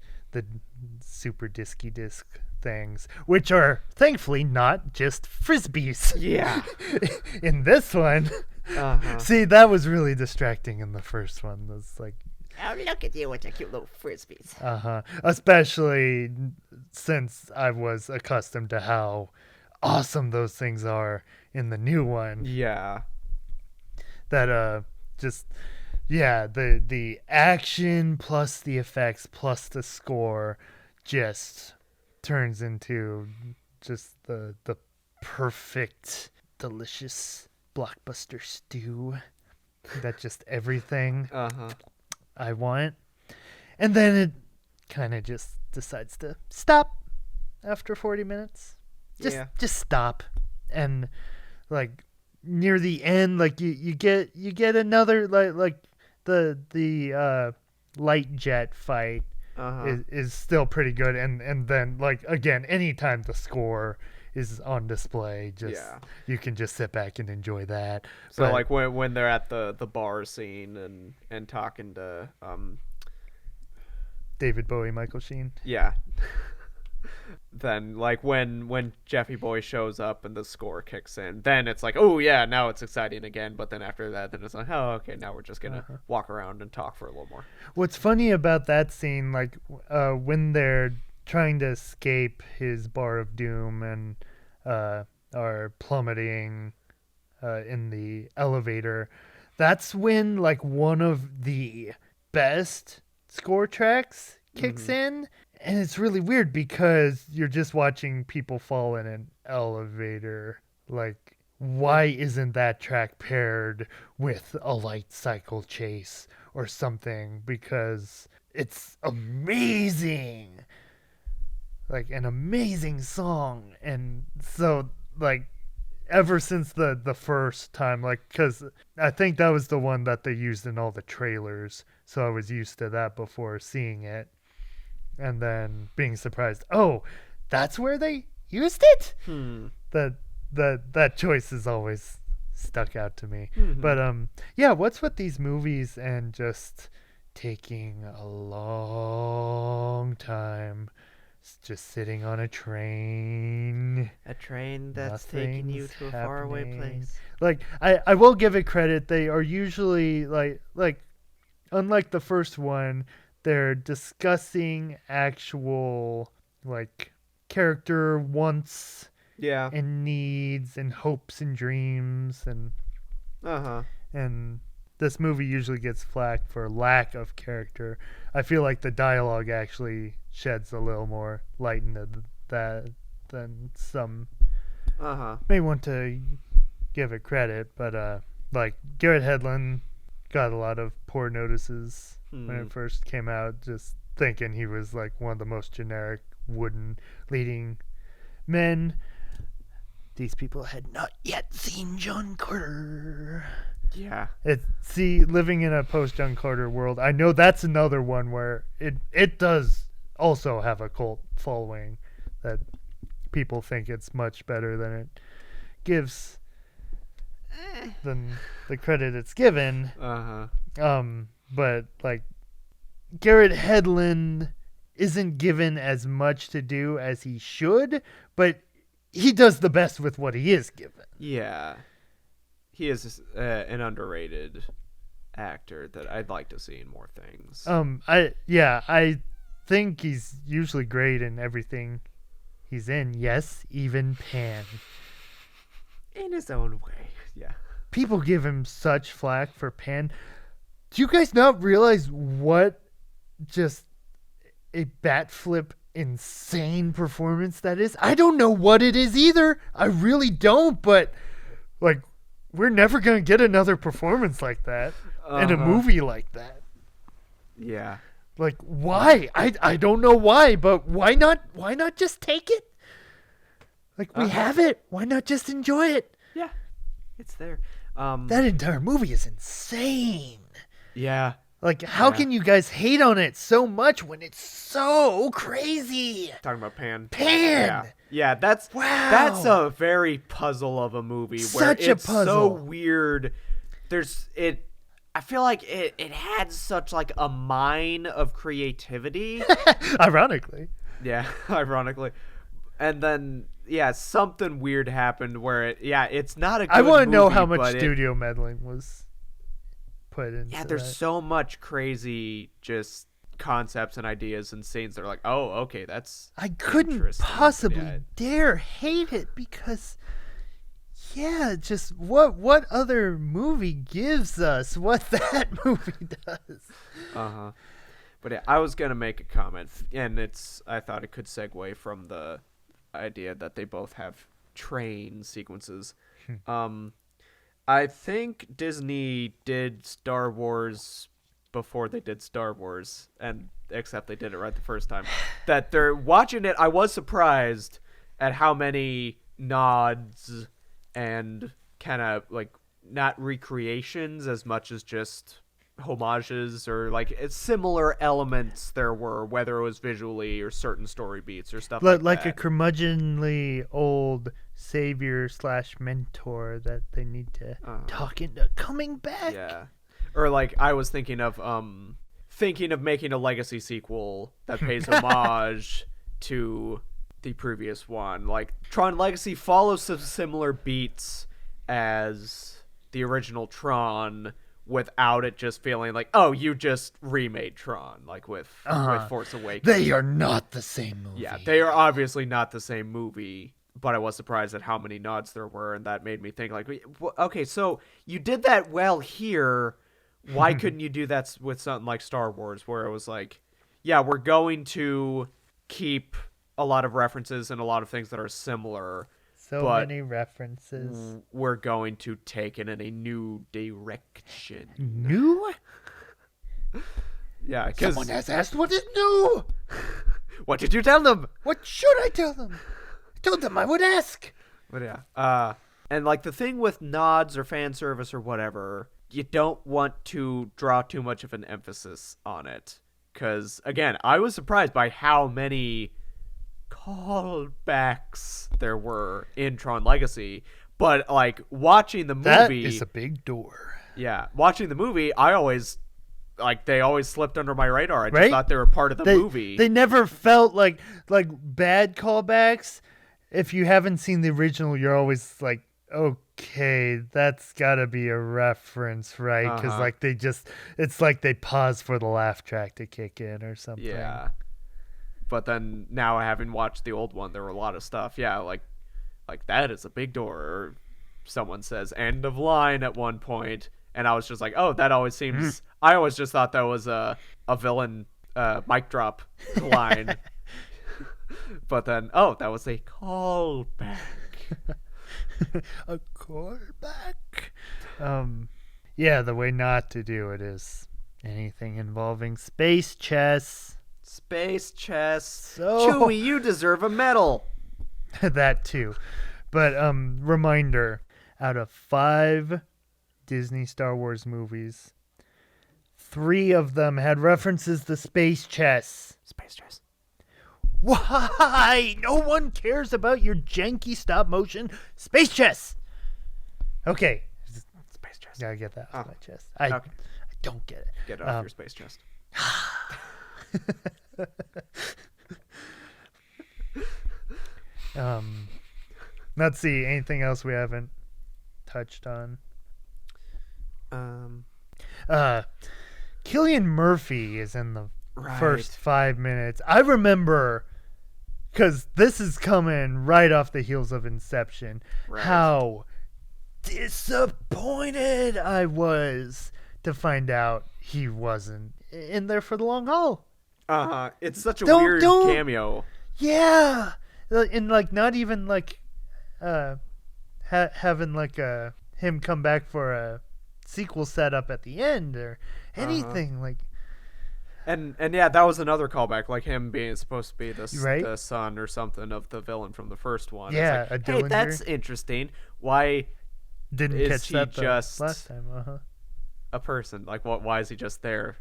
super disky disc things, which are thankfully not just frisbees. Yeah. In this one, see, that was really distracting in the first one. It's like, Oh, look at you with your cute little frisbees. especially since I was accustomed to how awesome those things are in the new one. Yeah. That the action plus the effects plus the score just turns into just the perfect delicious blockbuster stew. That just everything I want. And then it kind of just decides to stop after 40 minutes. Just stop. And like near the end, like you get another like the light jet fight is still pretty good, and then like again, anytime the score is on display, you can just sit back and enjoy that. So But- like when they're at the bar scene and talking to David Bowie, Michael Sheen. yeah. Then like when Jeffy Boy shows up and the score kicks in, then it's like, oh yeah, now it's exciting again. But then after that, then it's like, oh okay, now we're just gonna walk around and talk for a little more. What's funny about that scene, like when they're trying to escape his bar of doom and are plummeting in the elevator, that's when like one of the best score tracks kicks in. And it's really weird because you're just watching people fall in an elevator. Like, why isn't that track paired with a light cycle chase or something? Because it's amazing. like an amazing song. And so like ever since the first time, like, because I think that was the one that they used in all the trailers, so I was used to that before seeing it, and then being surprised, oh, that's where they used it. That choice has always stuck out to me. But yeah, what's with these movies and just taking a long time, just sitting on a train? A train that's taking you to a faraway place. Like, I will give it credit. They are usually like unlike the first one, they're discussing actual like character wants and needs and hopes and dreams and and this movie usually gets flack for lack of character. I feel like the dialogue actually sheds a little more light into that than some may want to give it credit, but like Garrett Hedlund got a lot of poor notices when it first came out, just thinking he was like one of the most generic wooden leading men. These people had not yet seen John Carter. Yeah. Living in a post-John Carter world, I know that's another one where it does also have a cult following, that people think it's much better than it gives, than the credit it's given. But like Garrett Hedlund isn't given as much to do as he should, but he does the best with what he is given. Yeah. He is an underrated actor that I'd like to see in more things. I think he's usually great in everything he's in. Yes, even Pan. In his own way, yeah. People give him such flack for Pan. Do you guys not realize what just a bat flip insane performance that is? I don't know what it is either. I really don't, but like, we're never going to get another performance like that in a movie like that. Yeah. Like, why? I don't know why, but why not just take it? Like, we have it. Why not just enjoy it? Yeah. It's there. That entire movie is insane. Yeah. Like, how can you guys hate on it so much when it's so crazy? Talking about Pan. Pan! Yeah, that's a very puzzle of a movie. Such where it's a puzzle. So weird. I feel like it had such like a mine of creativity. Ironically. Yeah, ironically. And then something weird happened where it's not a good I want to know movie, how much but studio meddling was put into there's that. so much crazy just concepts and ideas and scenes that are like, oh, okay, that's I couldn't interesting. possibly dare hate it because just what other movie gives us what that movie does. But yeah, I was gonna make a comment, and I thought it could segue from the idea that they both have train sequences. I think Disney did Star Wars before they did Star Wars, and except they did it right the first time. That they're watching it, I was surprised at how many nods and kind of like not recreations as much as just homages or like similar elements there were, whether it was visually or certain story beats or stuff like a that. curmudgeonly old savior / mentor that they need to talk into coming back. Yeah. Or like I was thinking of making a legacy sequel that pays homage to the previous one. Like Tron Legacy follows some similar beats as the original Tron without it just feeling like, oh, you just remade Tron, like with Force Awakens. They are not the same movie. Yeah, they are obviously not the same movie, but I was surprised at how many nods there were, and that made me think, like, okay, so you did that well here. Why couldn't you do that with something like Star Wars, where it was like, yeah, we're going to keep a lot of references and a lot of things that are similar, but many references. We're going to take it in a new direction. New? Yeah, because Someone has asked what is new. What did you tell them? What should I tell them? I told them I would ask. But yeah. And like the thing with nods or fan service or whatever, you don't want to draw too much of an emphasis on it. Because, again, I was surprised by how many callbacks there were in Tron Legacy. But, like, watching the movie... That is a big door. Yeah, watching the movie, I always... Like, they always slipped under my radar. I just Right? thought they were part of the movie. They never felt like bad callbacks. If you haven't seen the original, you're always like, okay, that's got to be a reference, right? Because like it's like they pause for the laugh track to kick in or something. Yeah. But then now having watched the old one, there were a lot of stuff. Yeah, like that is a big door. Or someone says end of line at one point, and I was just like, oh, that always seems. I always just thought that was a villain mic drop line. But then, oh, that was a callback. A callback. Yeah, the way not to do it is anything involving space chess. Space chess. So- Chewie, you deserve a medal. That too. But reminder, out of 5 Disney Star Wars movies, 3 of them had references to space chess. Space chess. Why? No one cares about your janky stop motion space chess. Okay. Space chess. Gotta get that off Oh. my chest. I Okay. don't get it. Get off your space chest. Let's see. Anything else we haven't touched on? Cillian Murphy is in the first 5 minutes. I remember, because this is coming right off the heels of Inception, how disappointed I was to find out he wasn't in there for the long haul. It's such a Don't- weird don't- cameo. Yeah, and like not even like having like him come back for a sequel setup at the end or anything like. And yeah, that was another callback, like him being supposed to be Right? the son or something of the villain from the first one. Yeah, it's like, a hey, Dillinger. that's interesting. Why Didn't is catch he that the just last time. a person? Like, why is he just there?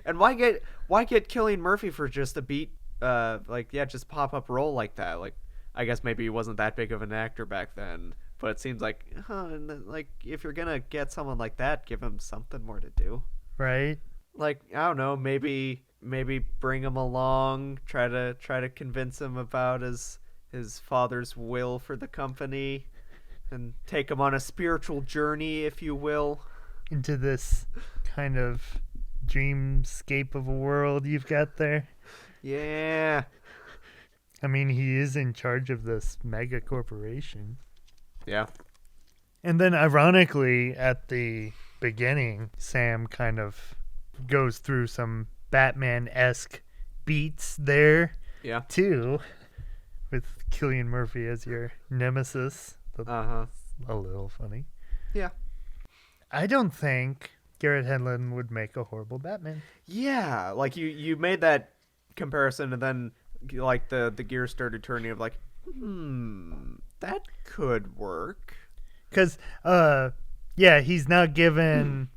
And why get Cillian Murphy for just a beat? Just pop up role like that. Like, I guess maybe he wasn't that big of an actor back then, but it seems like, like if you're gonna get someone like that, give him something more to do. Right. Like, I don't know, maybe bring him along, try to convince him about his father's will for the company, and take him on a spiritual journey, if you will. Into this kind of dreamscape of a world you've got there. Yeah. I mean, he is in charge of this mega corporation. Yeah. And then ironically, at the beginning, Sam kind of goes through some Batman-esque beats there, Yeah. too, with Cillian Murphy as your nemesis. A little funny. Yeah. I don't think Garrett Hedlund would make a horrible Batman. Yeah, like you made that comparison, and then like the gears started turning of like, that could work. Because, he's not given,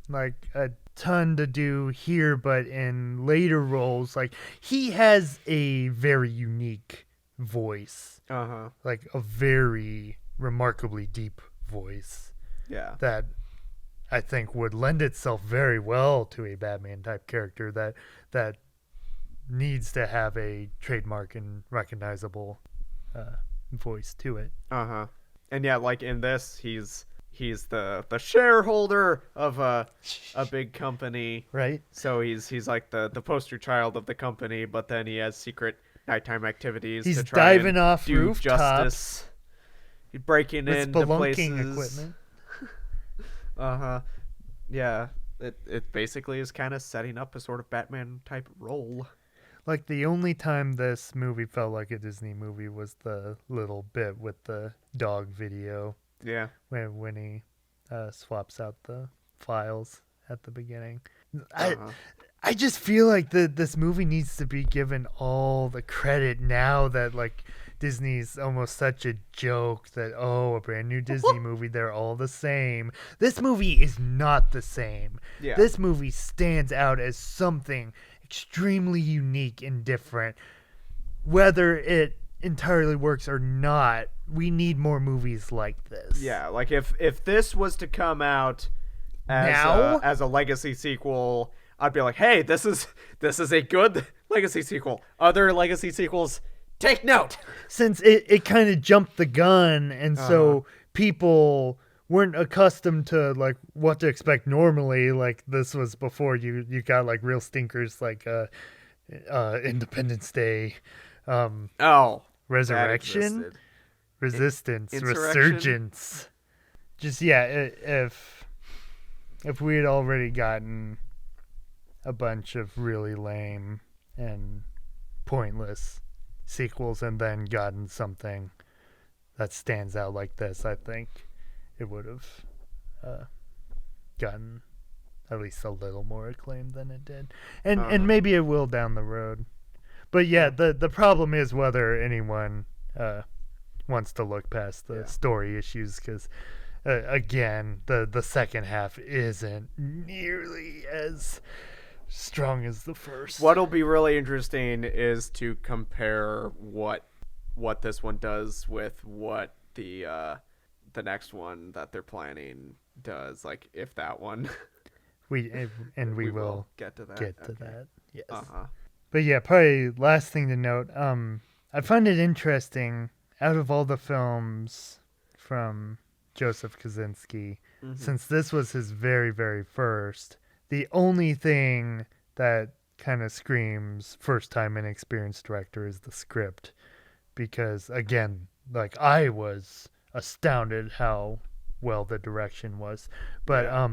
like, a ton to do here, but in later roles, like, he has a very unique voice. Like, a very remarkably deep voice Yeah. that I think would lend itself very well to a Batman-type character that needs to have a trademark and recognizable voice to it. And yeah, like in this, he's the shareholder of a big company, Right? so he's like the poster child of the company, but then he has secret nighttime activities. He's to try diving and off do rooftops justice. He's breaking with into spelunking places. equipment. Yeah, it basically is kind of setting up a sort of Batman type role. Like, the only time this movie felt like a Disney movie was the little bit with the dog video Yeah. when he swaps out the files at the beginning. I just feel like this movie needs to be given all the credit now that like Disney's almost such a joke that a brand new Disney movie, they're all the same. This movie is not the same. Yeah. This movie stands out as something extremely unique and different. Whether it entirely works or not, we need more movies like this. Yeah, like if this was to come out as a legacy sequel, I'd be like, hey, this is a good legacy sequel. Other legacy sequels, take note. Since it kind of jumped the gun, and so people weren't accustomed to like what to expect normally. Like this was before you got like real stinkers like Independence Day, Resurrection, Resistance, Insurrection? Resurgence. Just if we had already gotten a bunch of really lame and pointless sequels and then gotten something that stands out like this, I think it would have gotten at least a little more acclaim than it did. And maybe it will down the road. But yeah, the problem is whether anyone wants to look past the story issues, because again, the second half isn't nearly as strong as the first. What'll be really interesting is to compare what this one does with what the next one that they're planning does. Like if that one, we will get to that. That. Yes. Uh-huh. But yeah, probably last thing to note. I find it interesting out of all the films from Joseph Kosinski, since this was his very, very first. The only thing that kind of screams first-time inexperienced director is the script. Because, again, like, I was astounded how well the direction was. But,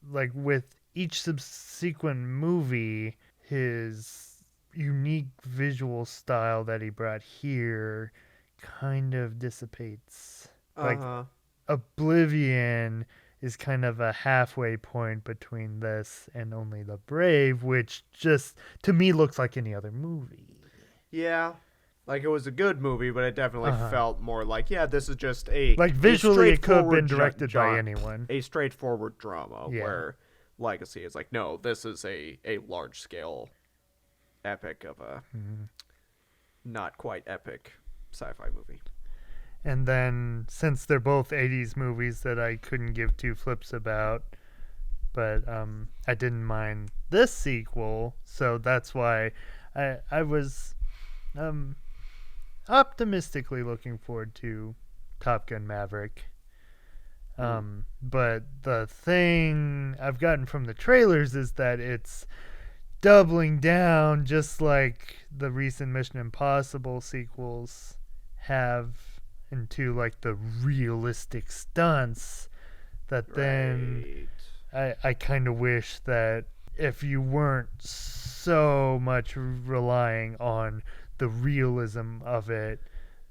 like, with each subsequent movie, his unique visual style that he brought here kind of dissipates. Like, Oblivion is kind of a halfway point between this and Only the Brave, which just, to me, looks like any other movie. Yeah. Like, it was a good movie, but it definitely felt more like, this is just a... Like, visually, it could have been directed by anyone. A straightforward drama, where Legacy is like, no, this is a large-scale epic of a not quite epic sci-fi movie. And then, since they're both 80s movies that I couldn't give two flips about, but I didn't mind this sequel, so that's why I was optimistically looking forward to Top Gun Maverick. But the thing I've gotten from the trailers is that it's doubling down just like the recent Mission Impossible sequels have into like the realistic stunts that then I kind of wish that if you weren't so much relying on the realism of it,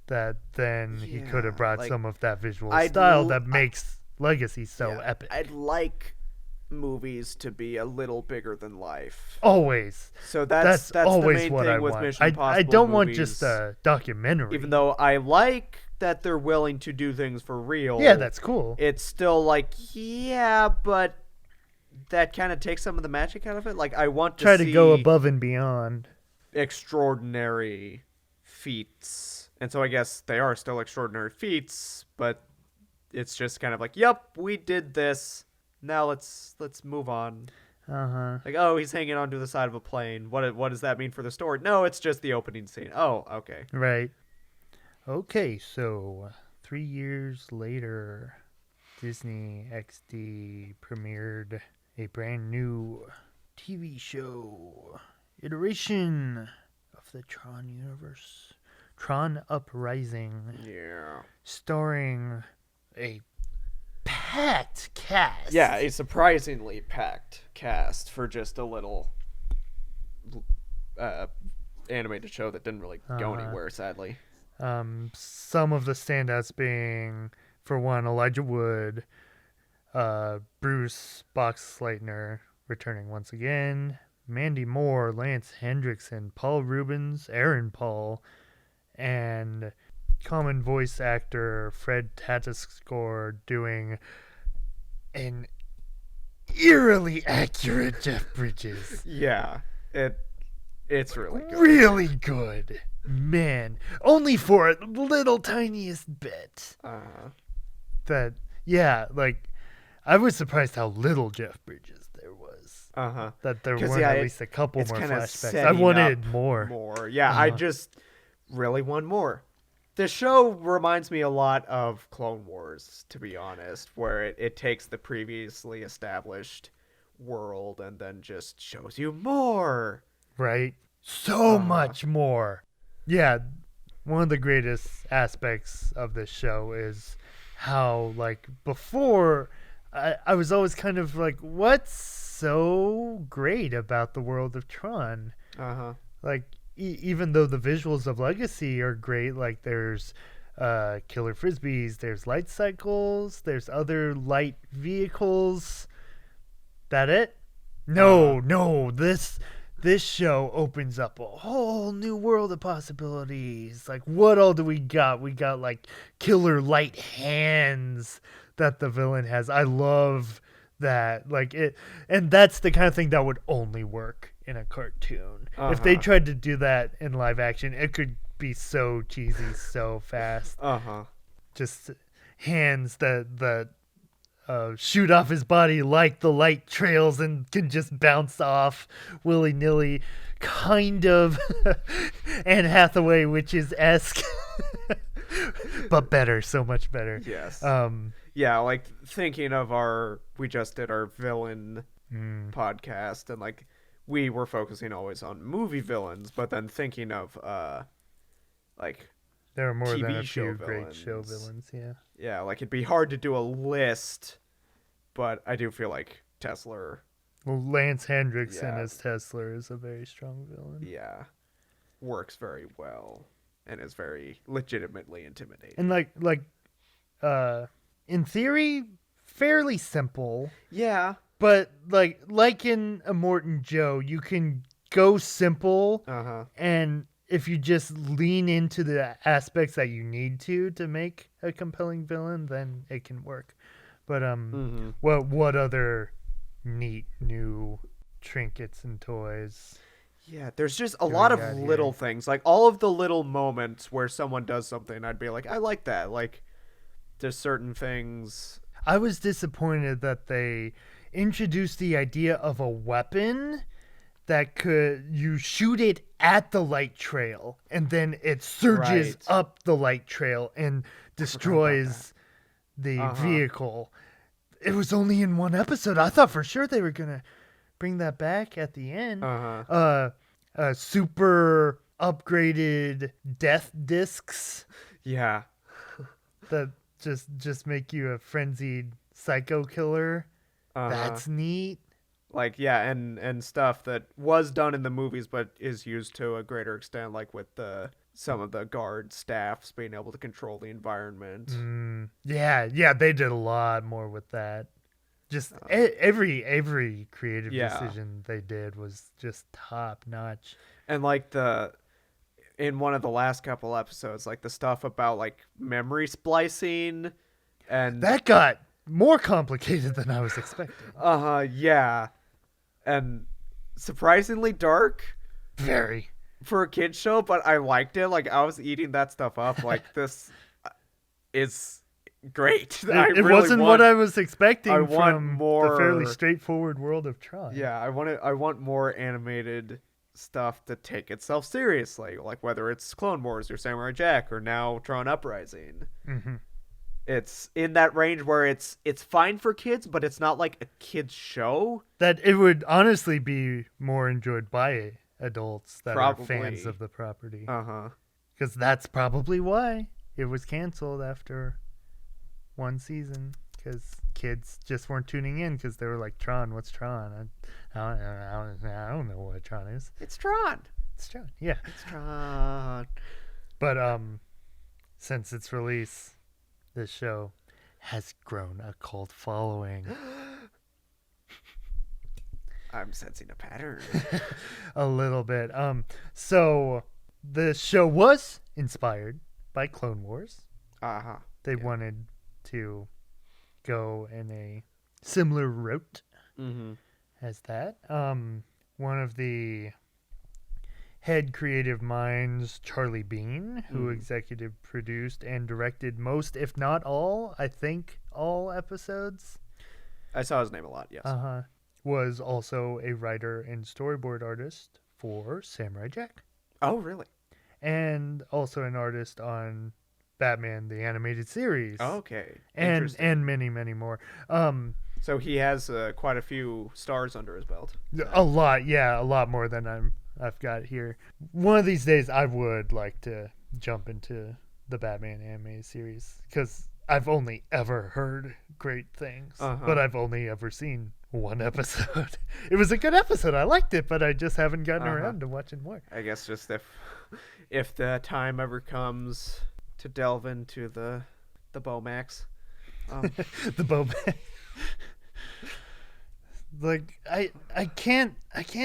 that then he could have brought like, some of that visual style that makes Legacy so epic. I'd like movies to be a little bigger than life. Always. So that's always the main what thing I with want. Mission Impossible I don't want movies, just a documentary. Even though I like that they're willing to do things for real. Yeah, that's cool. It's still like, but that kind of takes some of the magic out of it. Like, I want to try see to go above and beyond. Extraordinary feats. And so I guess they are still extraordinary feats, but it's just kind of like, yep, we did this. Now let's move on. Like, oh, he's hanging onto the side of a plane. What does that mean for the story? No, it's just the opening scene. Oh, okay. Right. Okay, so 3 years later, Disney XD premiered a brand new TV show iteration of the Tron universe, Tron Uprising. Yeah. Starring a packed cast. Yeah, a surprisingly packed cast for just a little animated show that didn't really go anywhere, sadly. Some of the standouts being, for one, Elijah Wood, Bruce Boxleitner returning once again, Mandy Moore, Lance Hendrickson, Paul Rubens, Aaron Paul, and common voice actor Fred Tatascore doing an eerily accurate Jeff Bridges. Yeah, it's really good. Really good. Man, only for a little tiniest bit. That, yeah, like, I was surprised how little Jeff Bridges there was. That there weren't at least a couple more flashbacks. I wanted more. Yeah, I just really want more. The show reminds me a lot of Clone Wars, to be honest, where it takes the previously established world and then just shows you more. Right? So much more. Yeah, one of the greatest aspects of this show is how, like, before, I was always kind of like, what's so great about the world of Tron? Like, even though the visuals of Legacy are great, like there's killer frisbees, there's light cycles, there's other light vehicles. That it? No, this show opens up a whole new world of possibilities. Like, what all do we got? We got like killer light hands that the villain has. I love that. Like it, and that's the kind of thing that would only work in a cartoon. If they tried to do that in live action, it could be so cheesy so fast. Just hands that shoot off his body like the light trails and can just bounce off willy-nilly, kind of Anne Hathaway witches-esque. But better, so much better. Yes. Yeah, like thinking of we just did our villain podcast, and like we were focusing always on movie villains, but then thinking of like there are more TV than a show few great villains. show villains, yeah. Yeah, like it'd be hard to do a list, but I do feel like Tesla. Well, Lance Hendrickson as Tesla is a very strong villain. Yeah, works very well and is very legitimately intimidating. And like in theory, fairly simple. Yeah. But like in Immortan Joe, you can go simple, and if you just lean into the aspects that you need to make a compelling villain, then it can work. But what other neat new trinkets and toys? Yeah, there's just a lot of little things, like all of the little moments where someone does something, I'd be like, I like that. Like, there's certain things. I was disappointed that they introduced the idea of a weapon that you shoot it at the light trail and then it surges up the light trail and destroys the vehicle. It was only in one episode. I thought for sure they were gonna bring that back at the end. Super upgraded death discs. Yeah. That just make you a frenzied psycho killer. That's neat. Like, yeah, and stuff that was done in the movies but is used to a greater extent, like with some of the guard staffs being able to control the environment. Yeah, they did a lot more with that. Just every creative decision they did was just top notch. And like in one of the last couple episodes, like the stuff about like memory splicing, and that got more complicated than I was expecting. Yeah. And surprisingly dark. Very. For a kid's show, but I liked it. Like, I was eating that stuff up. Like, this is great. It wasn't what I was expecting from more, the fairly straightforward world of Tron. Yeah, I want more animated stuff to take itself seriously. Like, whether it's Clone Wars or Samurai Jack or now Tron Uprising. It's in that range where it's fine for kids, but it's not like a kid's show. That it would honestly be more enjoyed by adults that are fans of the property. Because that's probably why it was canceled after one season. Because kids just weren't tuning in because they were like, Tron, what's Tron? I don't know what Tron is. It's Tron. It's Tron, yeah. It's Tron. But since its release, this show has grown a cult following. I'm sensing a pattern. A little bit. So the show was inspired by Clone Wars. Uh-huh. They wanted to go in a similar route as that. One of the head creative minds, Charlie Bean, who executive produced and directed most, if not all, I think all episodes. I saw his name a lot, yes. Was also a writer and storyboard artist for Samurai Jack. Oh, really? And also an artist on Batman the Animated Series. Okay. And many, many more. So he has quite a few stars under his belt. A lot more than I've got here. One of these days I would like to jump into the Batman Animated Series, because I've only ever heard great things, but I've only ever seen one episode. It was a good episode. I liked it, but I just haven't gotten around to watching more. I guess just if the time ever comes to delve into the Bomax. The Boba. Like I can't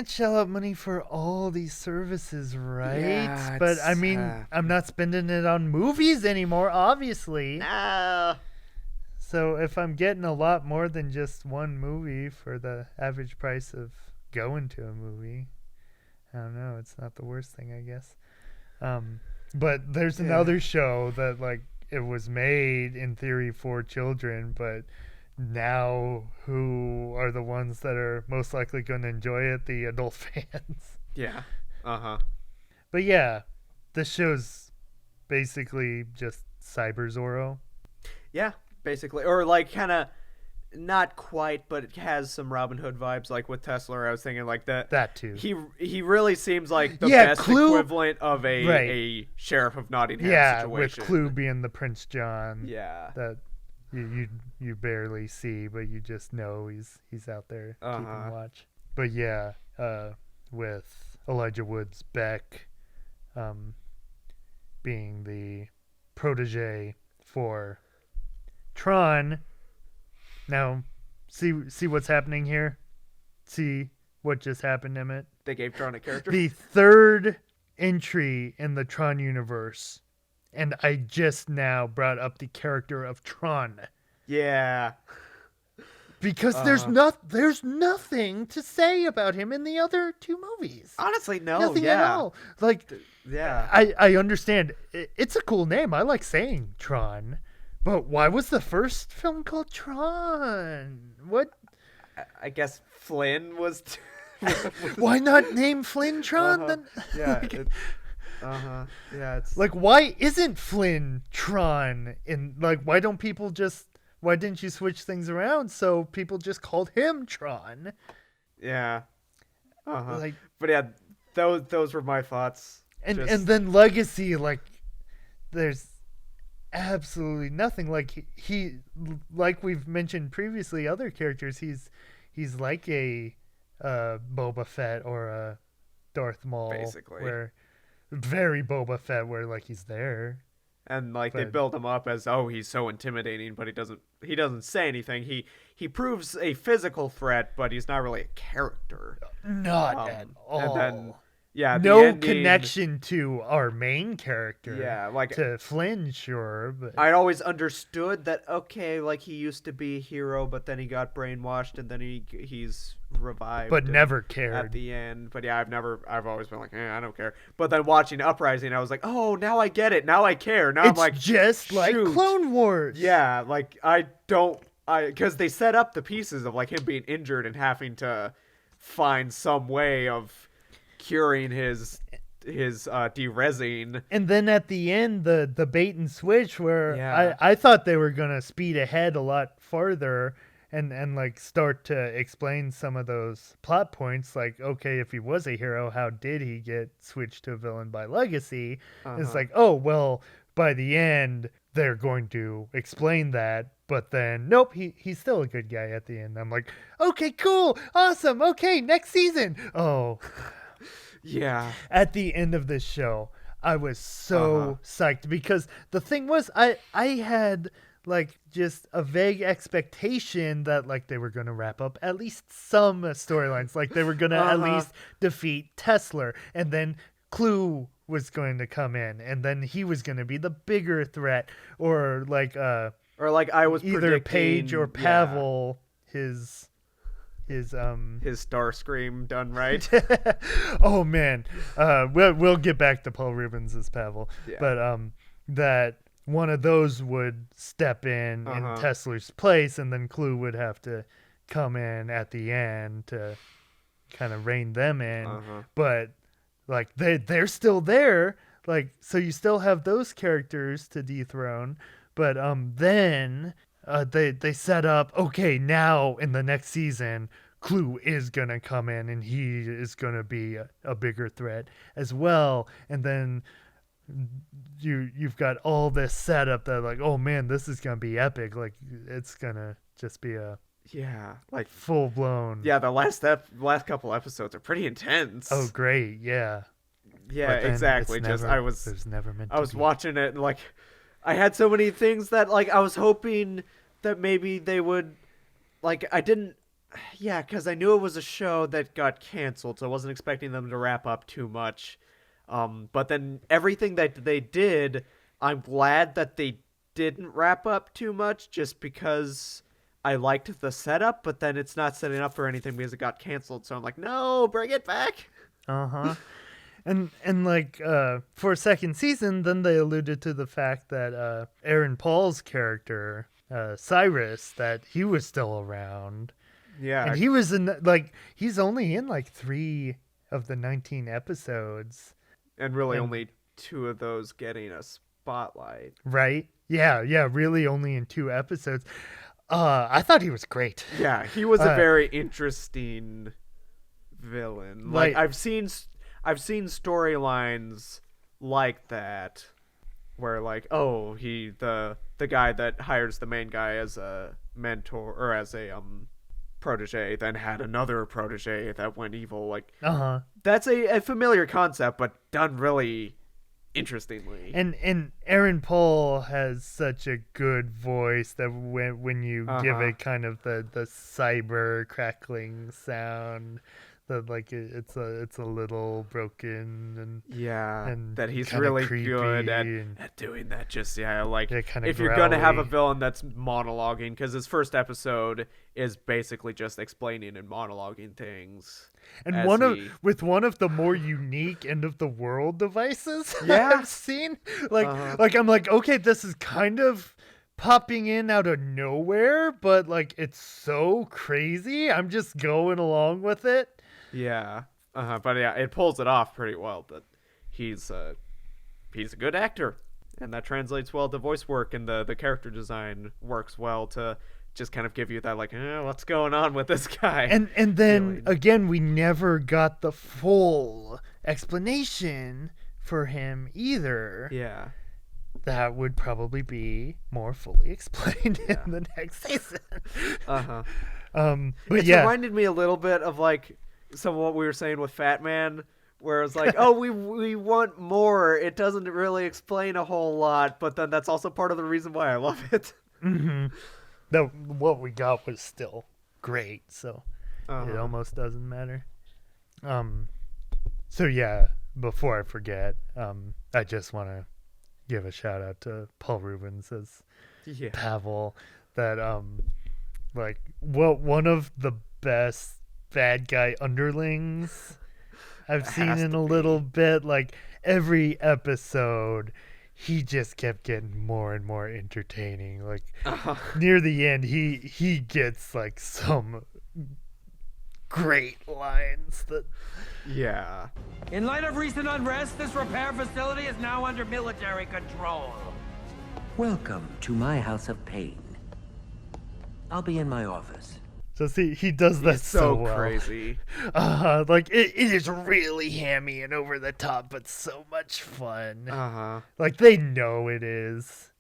shell out money for all these services, right? Yeah, but I mean, I'm not spending it on movies anymore, obviously. No. So if I'm getting a lot more than just one movie for the average price of going to a movie, I don't know. It's not the worst thing, I guess. But there's another show that, like, it was made in theory for children, but now who are the ones that are most likely going to enjoy it? The adult fans. Yeah. But yeah, this show's basically just Cyber Zorro. Yeah, basically. Or like kind of not quite, but it has some Robin Hood vibes, like with Tesla. I was thinking like that. That too. He really seems like the best Clue, equivalent of a sheriff of Nottingham situation. With Clue being the Prince John. Yeah. That you barely see, but you just know he's out there keeping watch. But yeah, with Elijah Wood's Beck being the protege for Tron. Now, see what's happening here? See what just happened, Emmett? They gave Tron a character? The third entry in the Tron universe. And I just now brought up the character of Tron. Yeah. Because there's nothing to say about him in the other two movies. Honestly, no. Nothing at all. Like, yeah. I understand. It's a cool name. I like saying Tron. But why was the first film called Tron? What? I guess Flynn was... Why not name Flynn Tron? Then? Yeah. Yeah, it's... Like, why isn't Flynn Tron? Why didn't you switch things around so people just called him Tron? Yeah. Like, but yeah, those were my thoughts. And then Legacy, like, there's absolutely nothing. Like, he like we've mentioned previously, other characters, he's like a Boba Fett or a Darth Maul, basically, where very Boba Fett, where like he's there. And like they build him up as, oh, he's so intimidating, but he doesn't say anything. He proves a physical threat, but he's not really a character. Not at all. And then yeah, no connection to our main character. Yeah, like to Flynn, sure, but I always understood that, okay, like he used to be a hero, but then he got brainwashed, and then he's revived, but never cared at the end. But yeah, I've always been like, I don't care. But then watching Uprising, I was like, oh, now I get it. Now I care. Now it's I'm like, just like Clone Wars. Yeah, like because they set up the pieces of like him being injured and having find some way of curing his de-resing. And then at the end, the bait and switch where Yeah. I thought they were gonna speed ahead a lot farther and like start to explain some of those plot points, like, okay, if he was a hero, how did he get switched to a villain by Legacy? It's like, oh well, by the end they're going to explain that, but then nope, he's still a good guy at the end. I'm like, okay, cool, awesome, okay, next season. Oh. Yeah. At the end of this show, I was so psyched, because the thing was, I had like just a vague expectation that like they were going to wrap up at least some storylines, like they were going to at least defeat Tesla, and then Clue was going to come in, and then he was going to be the bigger threat, or like I was either predicting, Paige or Pavel, his Starscream done right. Oh man, we'll get back to Paul Rubens as Pavel, but that one of those would step in Tesla's place, and then Clue would have to come in at the end to kind of rein them in. But like they're still there, like, so you still have those characters to dethrone. But then they set up, okay, now in the next season, Clue is gonna come in and he is gonna be a bigger threat as well. And then you've got all this setup that like, oh man, this is gonna be epic. Like it's gonna just be a like full blown. Yeah, the last couple episodes are pretty intense. Oh great, yeah. Yeah, exactly. I was watching it and like I had so many things that like I was hoping that maybe they would like because I knew it was a show that got canceled, so I wasn't expecting them to wrap up too much. But then everything that they did, I'm glad that they didn't wrap up too much, just because I liked the setup, but then it's not setting up for anything because it got canceled. So I'm like, no, bring it back. And like for a second season, then they alluded to the fact that Aaron Paul's character, Cyrus, that he was still around. Yeah. And he was he's only in like 3 of the 19 episodes. And really only 2 of those getting a spotlight. Right? Yeah, really only in 2 episodes. I thought he was great. Yeah, he was a very interesting villain. Like I've seen storylines like that where like, oh, the guy that hires the main guy as a mentor or as a protege then had another protege that went evil. Like that's a familiar concept, but done really interestingly. And Aaron Paul has such a good voice that when you give it kind of the cyber crackling sound, that like it's a little broken and that he's really good at doing that. Just if you're gonna have a villain that's monologuing, because his first episode is basically just explaining and monologuing things, and one of the more unique end of the world devices I've seen. Like I'm like, okay, this is kind of popping in out of nowhere, but like it's so crazy, I'm just going along with it. Yeah, but yeah, it pulls it off pretty well. But he's a good actor, and that translates well to voice work, and the character design works well to just kind of give you that like, what's going on with this guy? And then again, we never got the full explanation for him either. Yeah, that would probably be more fully explained in the next season. But it reminded me a little bit of like some of what we were saying with Fat Man, where it's like, oh, we want more. It doesn't really explain a whole lot, but then that's also part of the reason why I love it. What we got was still great, so it almost doesn't matter. So yeah, before I forget, I just want to give a shout out to Paul Rubens as Pavel. That one of the best bad guy underlings I've seen in a little bit. Like every episode, he just kept getting more and more entertaining. Like near the end, he gets like some great lines that. Yeah. In light of recent unrest, this repair facility is now under military control. Welcome to my house of pain. I'll be in my office. So see, he does that so well. Crazy. Like it is really hammy and over the top, but so much fun. Like they know it is.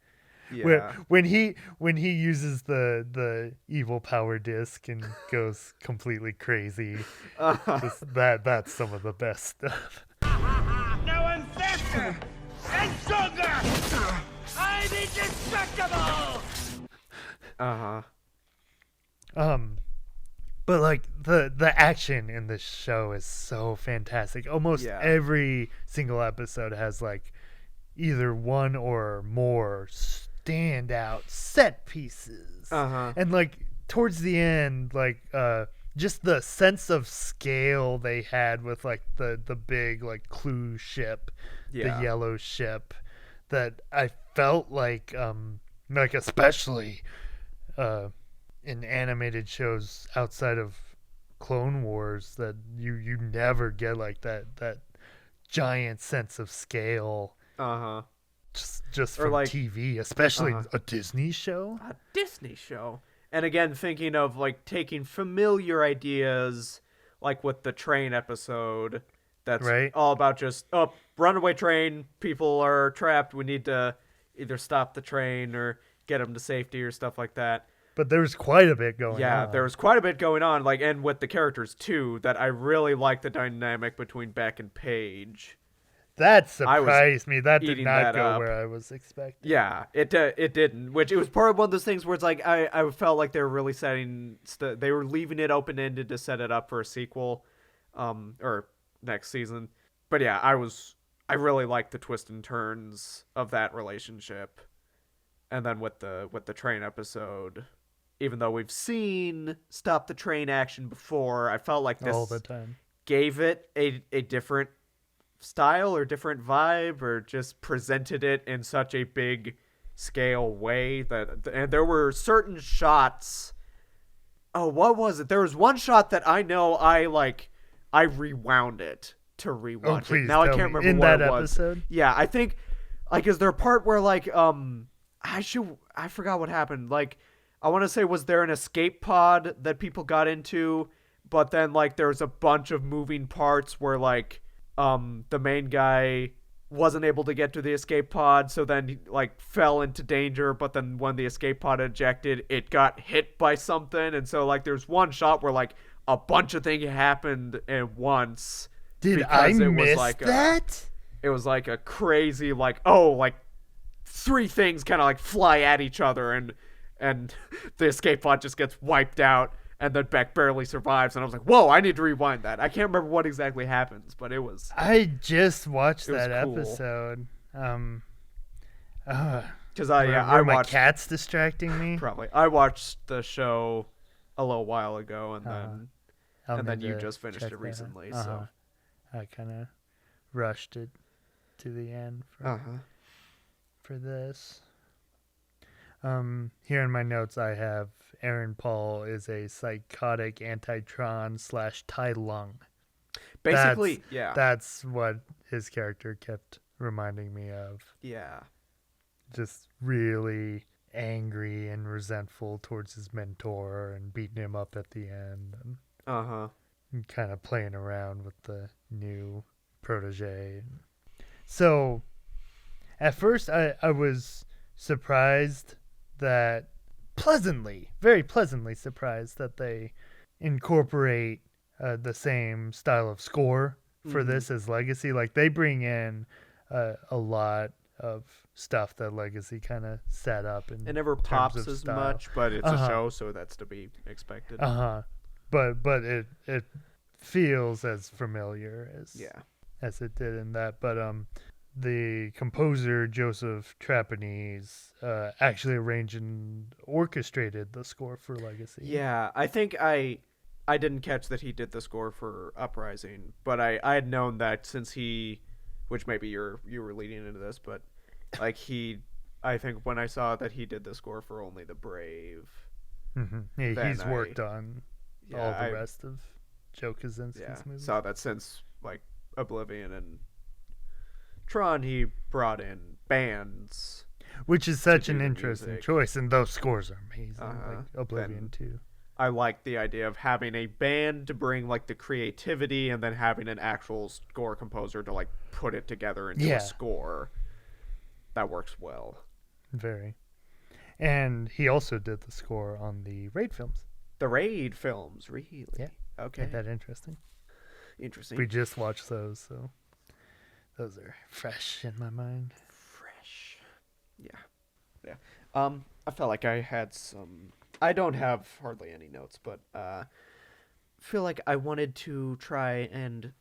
Yeah. When he uses the evil power disc and goes completely crazy, that's some of the best stuff. Now I'm faster and stronger. I'm indestructible. But like the action in this show is so fantastic. Almost every single episode has like either one or more standout set pieces. And like towards the end, like just the sense of scale they had with like the big like Clue ship, the yellow ship, that I felt like especially in animated shows outside of Clone Wars, that you never get like that giant sense of scale. Just from like, TV, especially a Disney show. A Disney show. And again, thinking of like taking familiar ideas, like with the train episode, that's all about just runaway train, people are trapped, we need to either stop the train or get them to safety or stuff like that. But there was quite a bit going on. Yeah, there was quite a bit going on, like, and with the characters too, that I really like the dynamic between Beck and Paige. That surprised me. That did not go where I was expecting. Yeah, it didn't. Which it was part of one of those things where it's like I felt like they were really they were leaving it open ended to set it up for a sequel, or next season. But yeah, I really liked the twists and turns of that relationship, and then with the train episode, even though we've seen stop the train action before, I felt like this all the time gave it a different style or different vibe, or just presented it in such a big scale way and there were certain shots. Oh, what was it? There was one shot that I know I rewound it to rewatch it. Now I can't remember what it was. Episode? Yeah, I think like is there a part where like I forgot what happened. Like I want to say, was there an escape pod that people got into, but then like there's a bunch of moving parts where like the main guy wasn't able to get to the escape pod, so then he like fell into danger, but then when the escape pod ejected, it got hit by something, and so like there's one shot where like a bunch of things happened at once. Did I miss that? It was like a crazy like three things kind of like fly at each other, and the escape pod just gets wiped out. And then Beck barely survives, and I was like, "Whoa! I need to rewind that." I can't remember what exactly happens, but it was. I just watched that cool. episode. Because I watched. My cat's distracting me. Probably. I watched the show a little while ago, and then you just finished it recently. So I kind of rushed it to the end for this. Here in my notes, I have Aaron Paul is a psychotic anti-Tron / Tai Lung. Basically, that's what his character kept reminding me of. Yeah. Just really angry and resentful towards his mentor and beating him up at the end. And kind of playing around with the new protege. So, at first, I was surprised that very pleasantly surprised that they incorporate the same style of score for this as Legacy. Like they bring in a lot of stuff that Legacy kind of set up. It never pops as much, but it's a show, so that's to be expected. But it feels as familiar as it did in that. But the composer Joseph Trapanese actually arranged and orchestrated the score for Legacy. Yeah, I think I didn't catch that he did the score for Uprising, but I had known that since which maybe you were leading into this, but like I think when I saw that he did the score for Only the Brave, he's worked on all the rest of Joe Kosinski's movies. Saw that since like Oblivion and Tron, he brought in bands, which is such an interesting choice, and those scores are amazing. Like Oblivion too. I like the idea of having a band to bring like the creativity, and then having an actual score composer to like put it together into a score. That works well. Very. And he also did the score on the Raid films. The Raid films, really? Yeah. Okay. Isn't that interesting? Interesting. We just watched those, so those are fresh in my mind. Fresh. Yeah. I felt like I had some. I don't have hardly any notes, but feel like I wanted to try and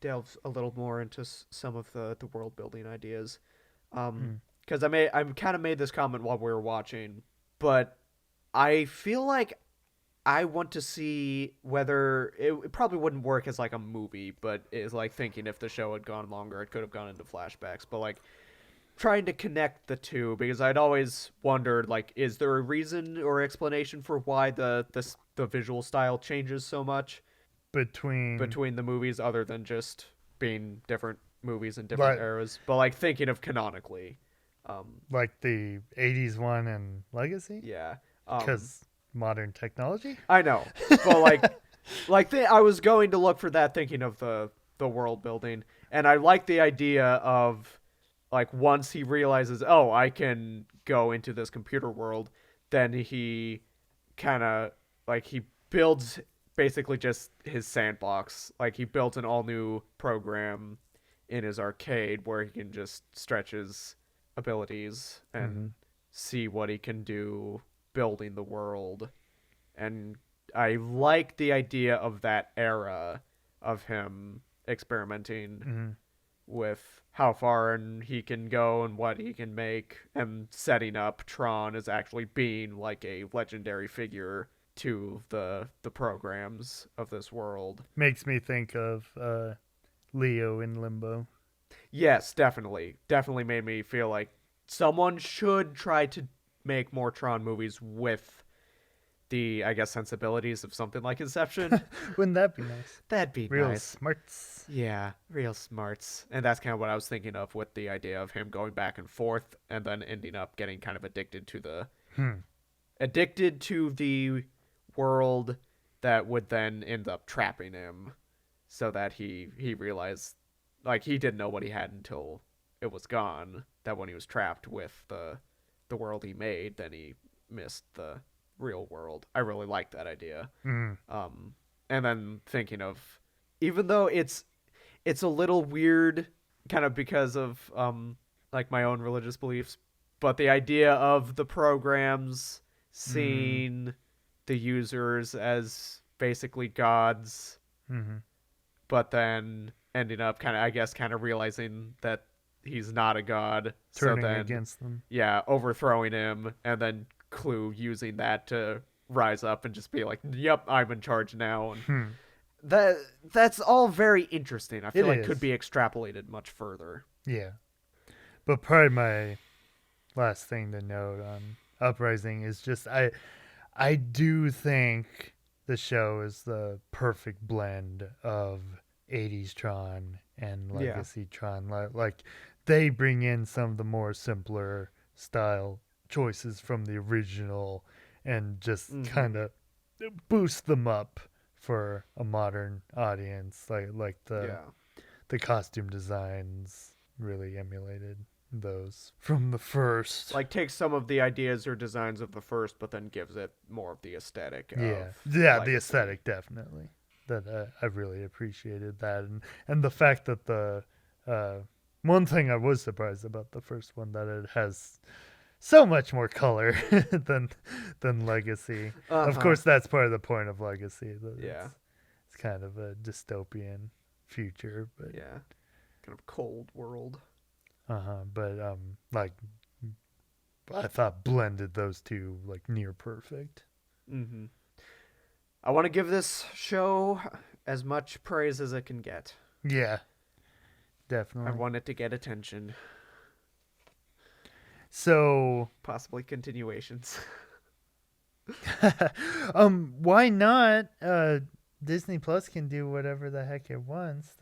delve a little more into some of the world building ideas. Because I kind of made this comment while we were watching, but I feel like I want to see whether it probably wouldn't work as like a movie, but is like thinking if the show had gone longer, it could have gone into flashbacks. But like trying to connect the two, because I'd always wondered like, is there a reason or explanation for why the visual style changes so much between the movies, other than just being different movies in different eras? But like thinking of canonically, like the 80s one and Legacy? yeah, Because modern technology? I know, but I was going to look for that, thinking of the world building, and I like the idea of like once he realizes, oh, I can go into this computer world, then he kind of like he builds basically just his sandbox. Like he built an all new program in his arcade where he can just stretch his abilities and see what he can do building the world. And I like the idea of that era of him experimenting with how far and he can go and what he can make, and setting up Tron as actually being like a legendary figure to the programs of this world. Makes me think of Leo in Limbo. Yes, definitely made me feel like someone should try to make more Tron movies with the, I guess, sensibilities of something like Inception. Wouldn't that be nice? That'd be Real nice. smarts. Yeah, real smarts. And that's kind of what I was thinking of with the idea of him going back and forth and then ending up getting kind of addicted to the world that would then end up trapping him, so that he realized, like, he didn't know what he had until it was gone, that when he was trapped with the world he made, then he missed the real world. I really like that idea. And then thinking of, even though it's a little weird kind of because of like my own religious beliefs, but the idea of the programs seeing the users as basically gods, but then ending up kind of realizing that he's not a god, Turning so then against them. Yeah, overthrowing him, and then Clue using that to rise up and just be like, yep, I'm in charge now. And that's all very interesting. I feel like could be extrapolated much further. Yeah. But probably my last thing to note on Uprising is just I do think the show is the perfect blend of 80s Tron and Legacy Tron. Like they bring in some of the more simpler style choices from the original and just kind of boost them up for a modern audience. Like the costume designs really emulated those from the first. Like takes some of the ideas or designs of the first, but then gives it more of the aesthetic. The aesthetic, definitely. That I really appreciated that, and the fact that the one thing I was surprised about the first one, that it has so much more color than Legacy. Of course, that's part of the point of Legacy. It's kind of a dystopian future, but kind of cold world. But like I thought blended those two like near perfect. I want to give this show as much praise as it can get. Yeah, definitely. I want it to get attention. So possibly continuations. Why not? Disney Plus can do whatever the heck it wants.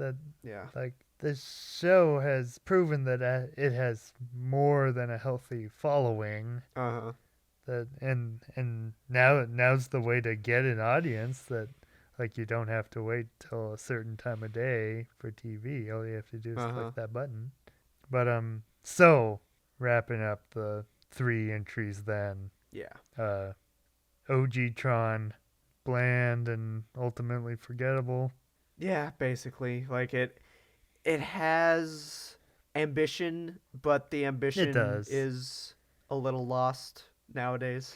Like this show has proven that it has more than a healthy following. That and now's the way to get an audience, that like you don't have to wait till a certain time of day for TV. All you have to do is click that button. But so wrapping up the 3 entries then. OG Tron, bland and ultimately forgettable. Yeah, basically. Like it has ambition, but the ambition is a little lost nowadays.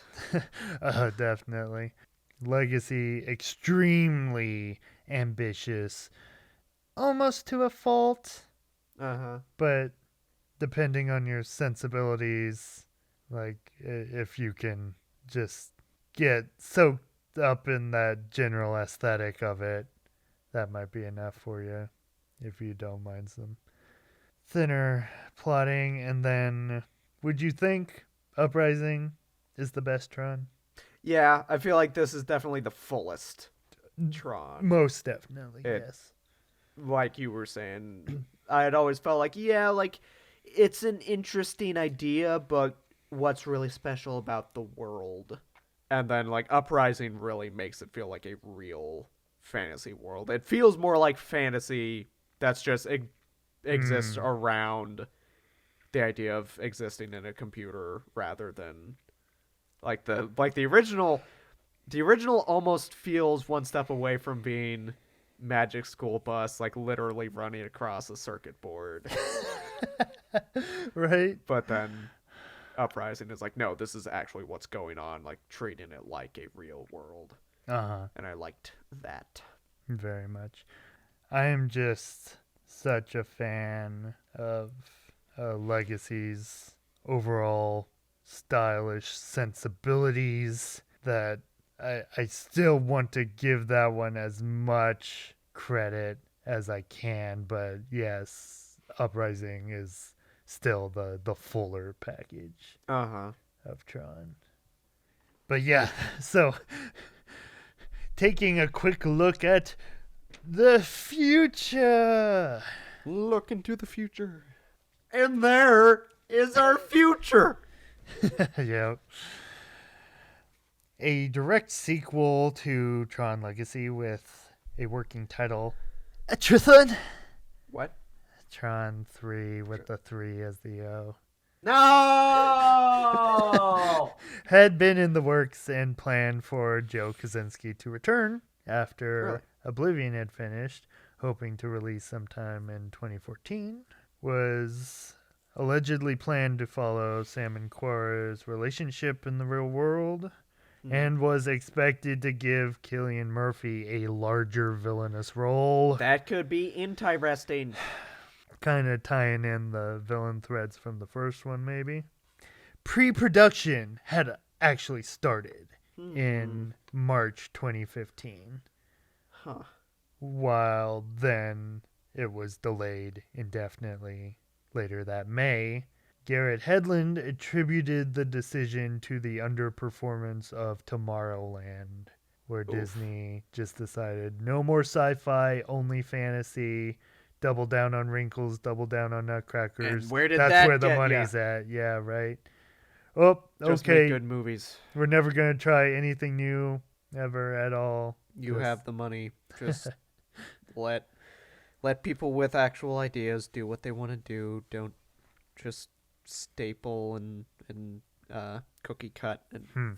Definitely. Legacy, extremely ambitious, almost to a fault, but depending on your sensibilities, like if you can just get soaked up in that general aesthetic of it, that might be enough for you if you don't mind some thinner plotting. And then, would you think Uprising is the best Tron? Yeah, I feel like this is definitely the fullest Tron. Most definitely, yes. Like you were saying, I had always felt like, yeah, like, it's an interesting idea, but what's really special about the world? And then, like, Uprising really makes it feel like a real fantasy world. It feels more like fantasy that's just exists around the idea of existing in a computer rather than like the original. The original almost feels one step away from being Magic School Bus, like literally running across a circuit board. Right? But then Uprising is like, no, this is actually what's going on, like treating it like a real world. And I liked that. Very much. I am just such a fan of Legacy's overall stylish sensibilities that I still want to give that one as much credit as I can, but yes, Uprising is still the fuller package of Tron. But yeah, so taking a quick look at the future. Look into the future. And there is our future. Yep. A direct sequel to Tron Legacy with a working title, Tron. What? Tron 3 with the 3 as the O. No! Had been in the works and planned for Joe Kosinski to return after Oblivion had finished, hoping to release sometime in 2014. Was allegedly planned to follow Sam and Quara's relationship in the real world, and was expected to give Cillian Murphy a larger villainous role. That could be interesting. Kind of tying in the villain threads from the first one, maybe. Pre-production had actually started in March 2015. While then it was delayed indefinitely later that May. Garrett Hedlund attributed the decision to the underperformance of Tomorrowland, where Disney just decided no more sci-fi, only fantasy, double down on wrinkles, double down on nutcrackers. And where did That's that where the get money's ya? at. Yeah, right. Oh, Just okay. make good movies. We're never going to try anything new ever at all. You have the money. Just let people with actual ideas do what they want to do. Don't just staple and cookie cut and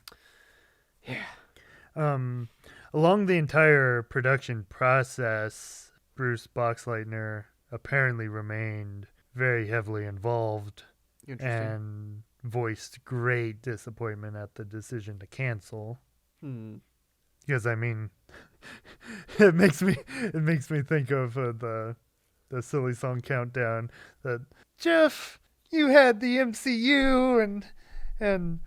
Along the entire production process, Bruce Boxleitner apparently remained very heavily involved and voiced great disappointment at the decision to cancel. Because I mean, it makes me think of the silly song Countdown that Jeff, you had the MCU and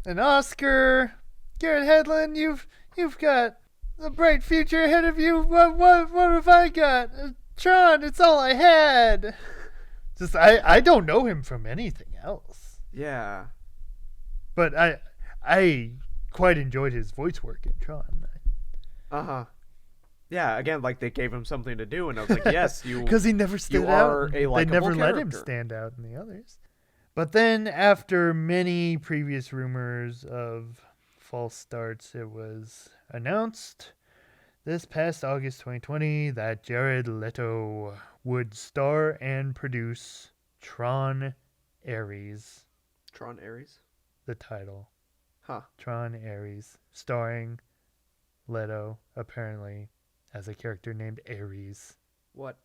an Oscar. Garrett Hedlund, you've got a bright future ahead of you. What have I got? Tron, it's all I had. Just I don't know him from anything else. Yeah. But I quite enjoyed his voice work in Tron. Yeah, again, like they gave him something to do, and I was like, yes, you. Because he never stood out. They never let him stand out in the others. But then, after many previous rumors of false starts, it was announced this past August 2020 that Jared Leto would star and produce Tron Ares. Tron Ares? The title. Huh. Tron Ares, starring Leto, apparently, as a character named Ares. What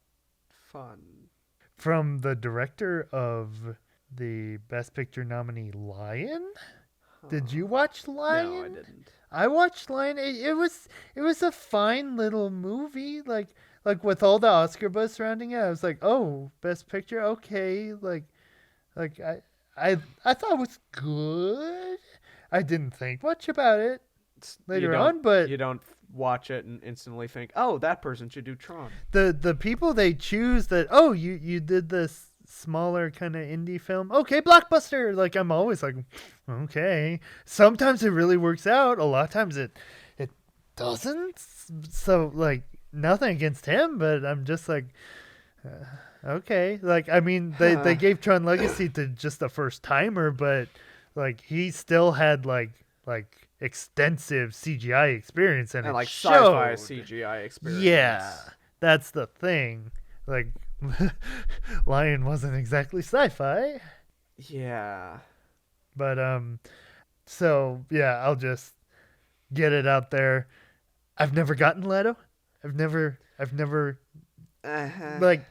fun. From the director of the Best Picture nominee Lion? Did you watch Lion? No, I didn't. I watched Lion. It was a fine little movie. Like with all the Oscar buzz surrounding it, I was like, oh, Best Picture, okay. Like I thought it was good. I didn't think much about it later on, but you don't watch it and instantly think, oh, that person should do Tron. the people they choose that, oh, you did this smaller kind of indie film, okay, blockbuster. Like, I'm always like, okay. Sometimes it really works out, a lot of times it doesn't. So, like, nothing against him, but I'm just like, okay. Like, I mean, they gave Tron Legacy to just a first timer, but like, he still had like extensive CGI experience and like sci-fi CGI experience. Yeah, that's the thing. Like, Lion wasn't exactly sci-fi. Yeah. But so yeah, I'll just get it out there. I've never gotten Leto. I've never like,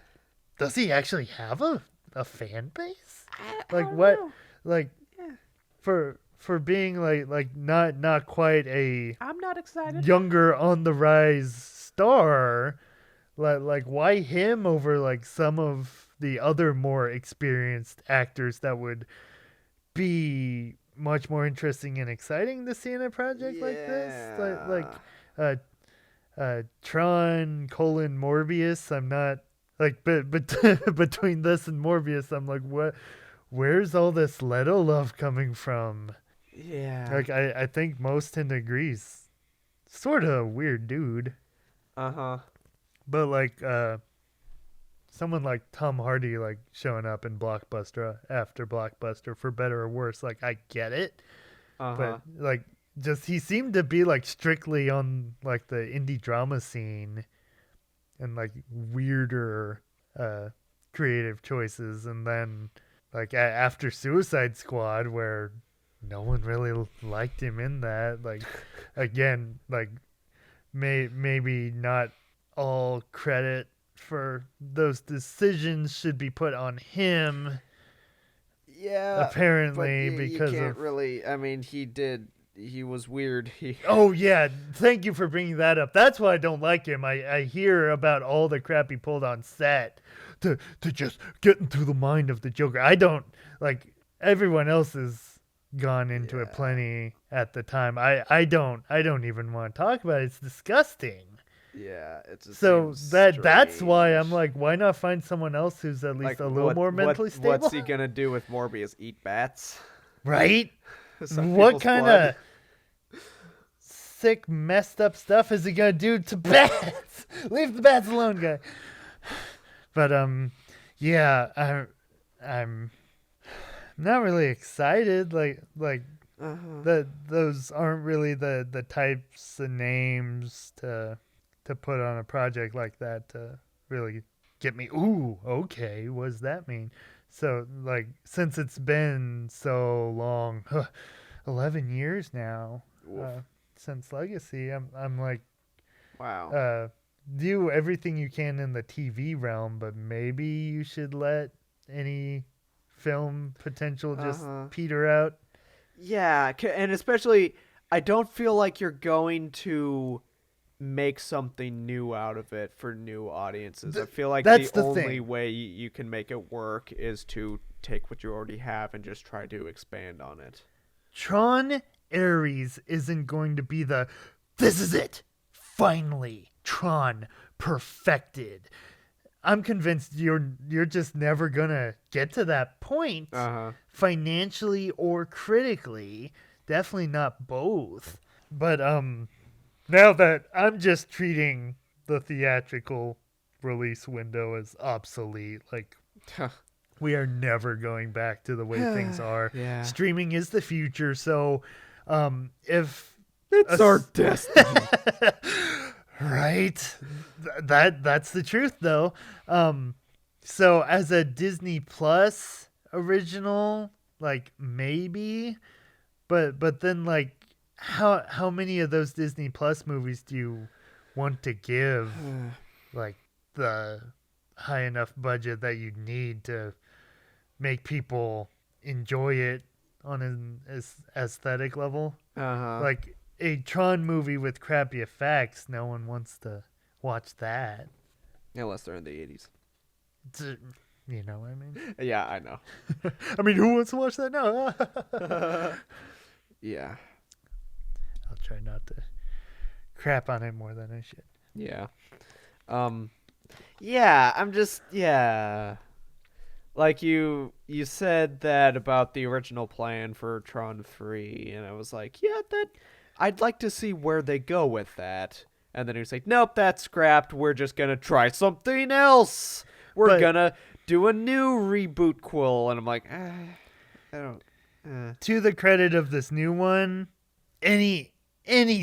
does he actually have a fan base? Like, what know. Like, yeah. For being like not quite a I'm not excited. Younger on the rise star, like why him over like some of the other more experienced actors that would be much more interesting and exciting to see in a project like this? Like Tron : Morbius. I'm not like, but between this and Morbius, I'm like, what? Where's all this Leto love coming from? Yeah. Like, I think most tend to agree. Sort of a weird dude. Uh-huh. But like someone like Tom Hardy like showing up in Blockbuster after Blockbuster, for better or worse, like, I get it. Uh-huh. But like, just he seemed to be like strictly on like the indie drama scene and like weirder creative choices, and then like after Suicide Squad, where no one really liked him in that, like, again, like, maybe not all credit for those decisions should be put on him. Yeah, apparently, but because you can't really. I mean, he was weird. Oh yeah, thank you for bringing that up. That's why I don't like him. I hear about all the crap he pulled on set to just get into the mind of the Joker. I don't, like, everyone else has gone into it plenty at the time. I don't even want to talk about it. It's disgusting. Yeah, it's so that's why I'm like, why not find someone else who's at least a little more mentally stable? What's he gonna do with Morbius? Eat bats? Right? What kind of sick, messed up stuff is he gonna do to bats? Leave the bats alone, guy. But yeah, I'm not really excited. Like those aren't really the types of names to put on a project like that to really get me. Ooh, okay, what does that mean? So, like, since it's been so long, 11 years now since Legacy, I'm like, wow. Do everything you can in the TV realm, but maybe you should let any film potential just peter out. Yeah, and especially, I don't feel like you're going to make something new out of it for new audiences. I feel like the only way you can make it work is to take what you already have and just try to expand on it. Tron Ares isn't going to be this is it, finally, Tron perfected. I'm convinced you're just never gonna get to that point, financially or critically. Definitely not both. But now that I'm just treating the theatrical release window as obsolete, like, we are never going back to the way things are. Yeah. Streaming is the future, so if it's our destiny. Right? That's the truth, though. So as a Disney Plus original, like, maybe, but then, like, how many of those Disney Plus movies do you want to give like the high enough budget that you need to make people enjoy it on an aesthetic level. Uh-huh. Like a Tron movie with crappy effects, no one wants to watch that. Unless they're in the 80s. You know what I mean? Yeah, I know. I mean, who wants to watch that now? Yeah. I'll try not to crap on it more than I should. Yeah. Yeah, I'm just, yeah. Like you said that about the original plan for Tron 3, and I was like, yeah, I'd like to see where they go with that. And then he was like, nope, that's scrapped. We're just going to try something else. We're going to do a new reboot quill. And I'm like, I don't. To the credit of this new one, any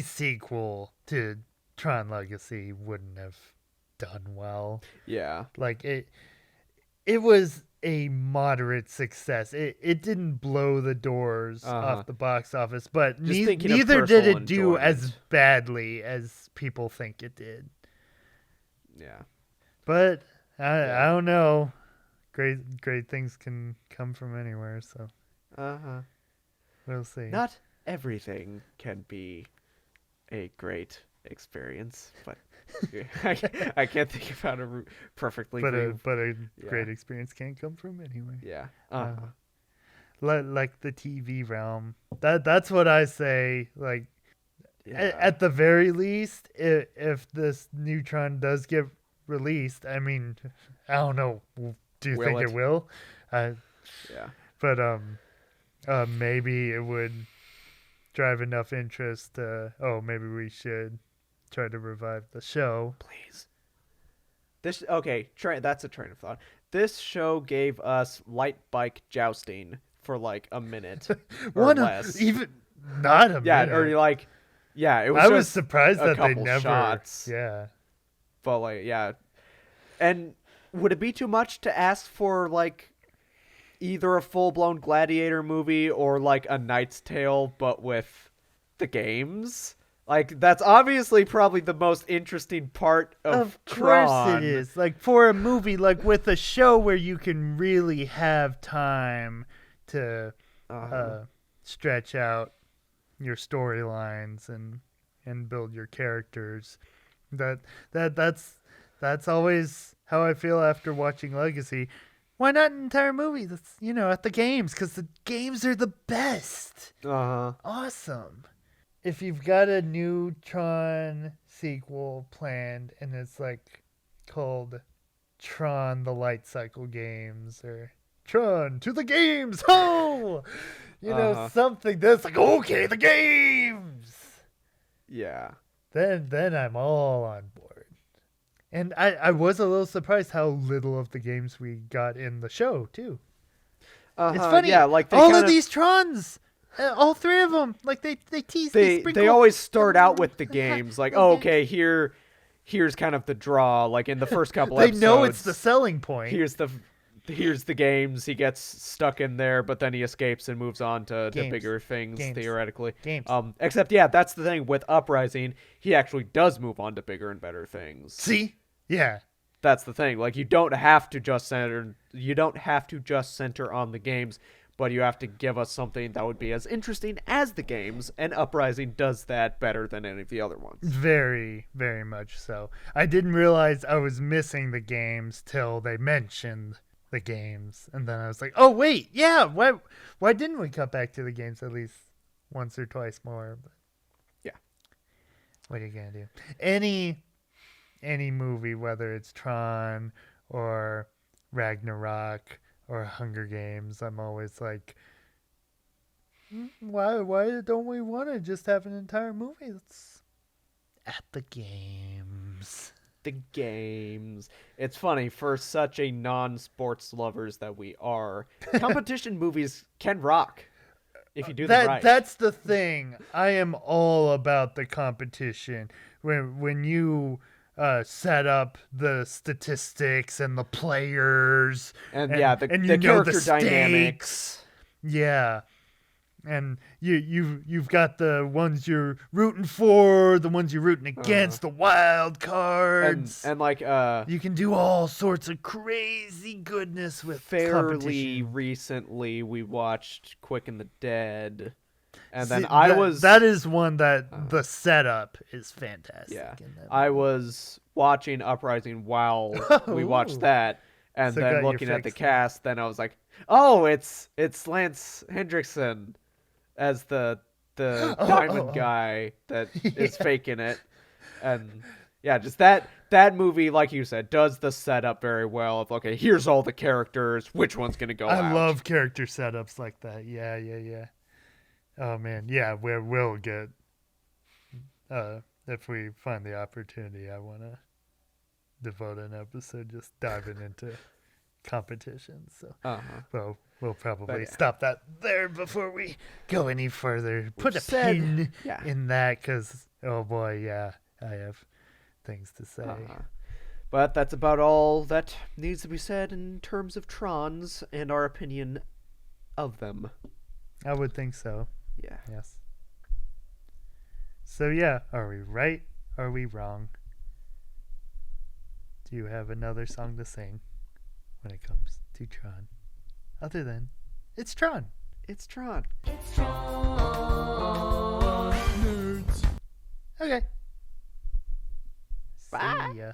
sequel to Tron Legacy wouldn't have done well. Yeah. Like it was a moderate success. It didn't blow the doors off the box office, but neither did it do as badly as people think it did. Yeah. But I don't know. Great things can come from anywhere, so we'll see. Not everything can be a great experience, but I can't think about a perfectly. But a great experience can come from anywhere. Yeah. Like the TV realm. That's what I say. Like at the very least, if this Neutron does get released, I mean, I don't know. Do you think it will? Yeah. But maybe it would drive enough interest. Maybe we should try to revive the show. Please. That's a train of thought. This show gave us light bike jousting for like a minute or less. Even not a minute. It was. I was surprised that they never. Shots. Yeah. But and would it be too much to ask for like either a full-blown Gladiator movie or like a Knight's Tale, but with the games? Like, that's obviously probably the most interesting part of course Tron. it is. Like, for a movie, like with a show where you can really have time to stretch out your storylines and build your characters. That's always how I feel after watching Legacy. Why not an entire movie that's, at the games? Because the games are the best. Awesome. If you've got a new Tron sequel planned and it's like called Tron the Light Cycle Games or Tron to the Games, something that's like, okay, the games. Yeah. Then I'm all on board. And I was a little surprised how little of the games we got in the show too. It's funny. Yeah, like all of these Trons. All three of them, like they tease. They always start out with the games, like, here's kind of the draw. Like in the first couple episodes, they know it's the selling point. Here's the games. He gets stuck in there, but then he escapes and moves on to bigger things theoretically. Games. Except that's the thing with Uprising. He actually does move on to bigger and better things. See, yeah, that's the thing. Like you don't have to just center on the games. But you have to give us something that would be as interesting as the games, and Uprising does that better than any of the other ones. Very, very much so. I didn't realize I was missing the games till they mentioned the games, and then I was like, oh, wait, yeah, why didn't we cut back to the games at least once or twice more? But yeah. What are you going to do? Any movie, whether it's Tron or Ragnarok or Hunger Games, I'm always like, why don't we want to just have an entire movie that's at the games? The games. It's funny, for such a non-sports lovers that we are, competition movies can rock if you do them right. That's the thing. I am all about the competition. When you set up the statistics and the players and the character dynamics. Yeah. And you've got the ones you're rooting for, the ones you're rooting against, the wild cards. And like you can do all sorts of crazy goodness with fairly competition. recently we watched Quick and the Dead. And See, then that is one that the setup is fantastic. Yeah. in that I movie. was watching Uprising while we watched that, and So got then your looking at the fix. cast, then I was like, "Oh, it's Lance Hendrickson as the diamond guy that is faking it." And yeah, just that movie, like you said, does the setup very well. Of okay, here's all the characters, which one's gonna go out? I love character setups like that. Yeah. Oh man, yeah, we'll get if we find the opportunity, I want to devote an episode just diving into competitions. So, we'll probably stop that there before we go any further. Put a pin in that because, oh boy, yeah, I have things to say. But that's about all that needs to be said in terms of Trons and our opinion of them. I would think so. Yeah. Yes. So yeah, are we right? Are we wrong? Do you have another song to sing when it comes to Tron? Other than, it's Tron. It's Tron. It's Tron. Okay. Bye. See ya.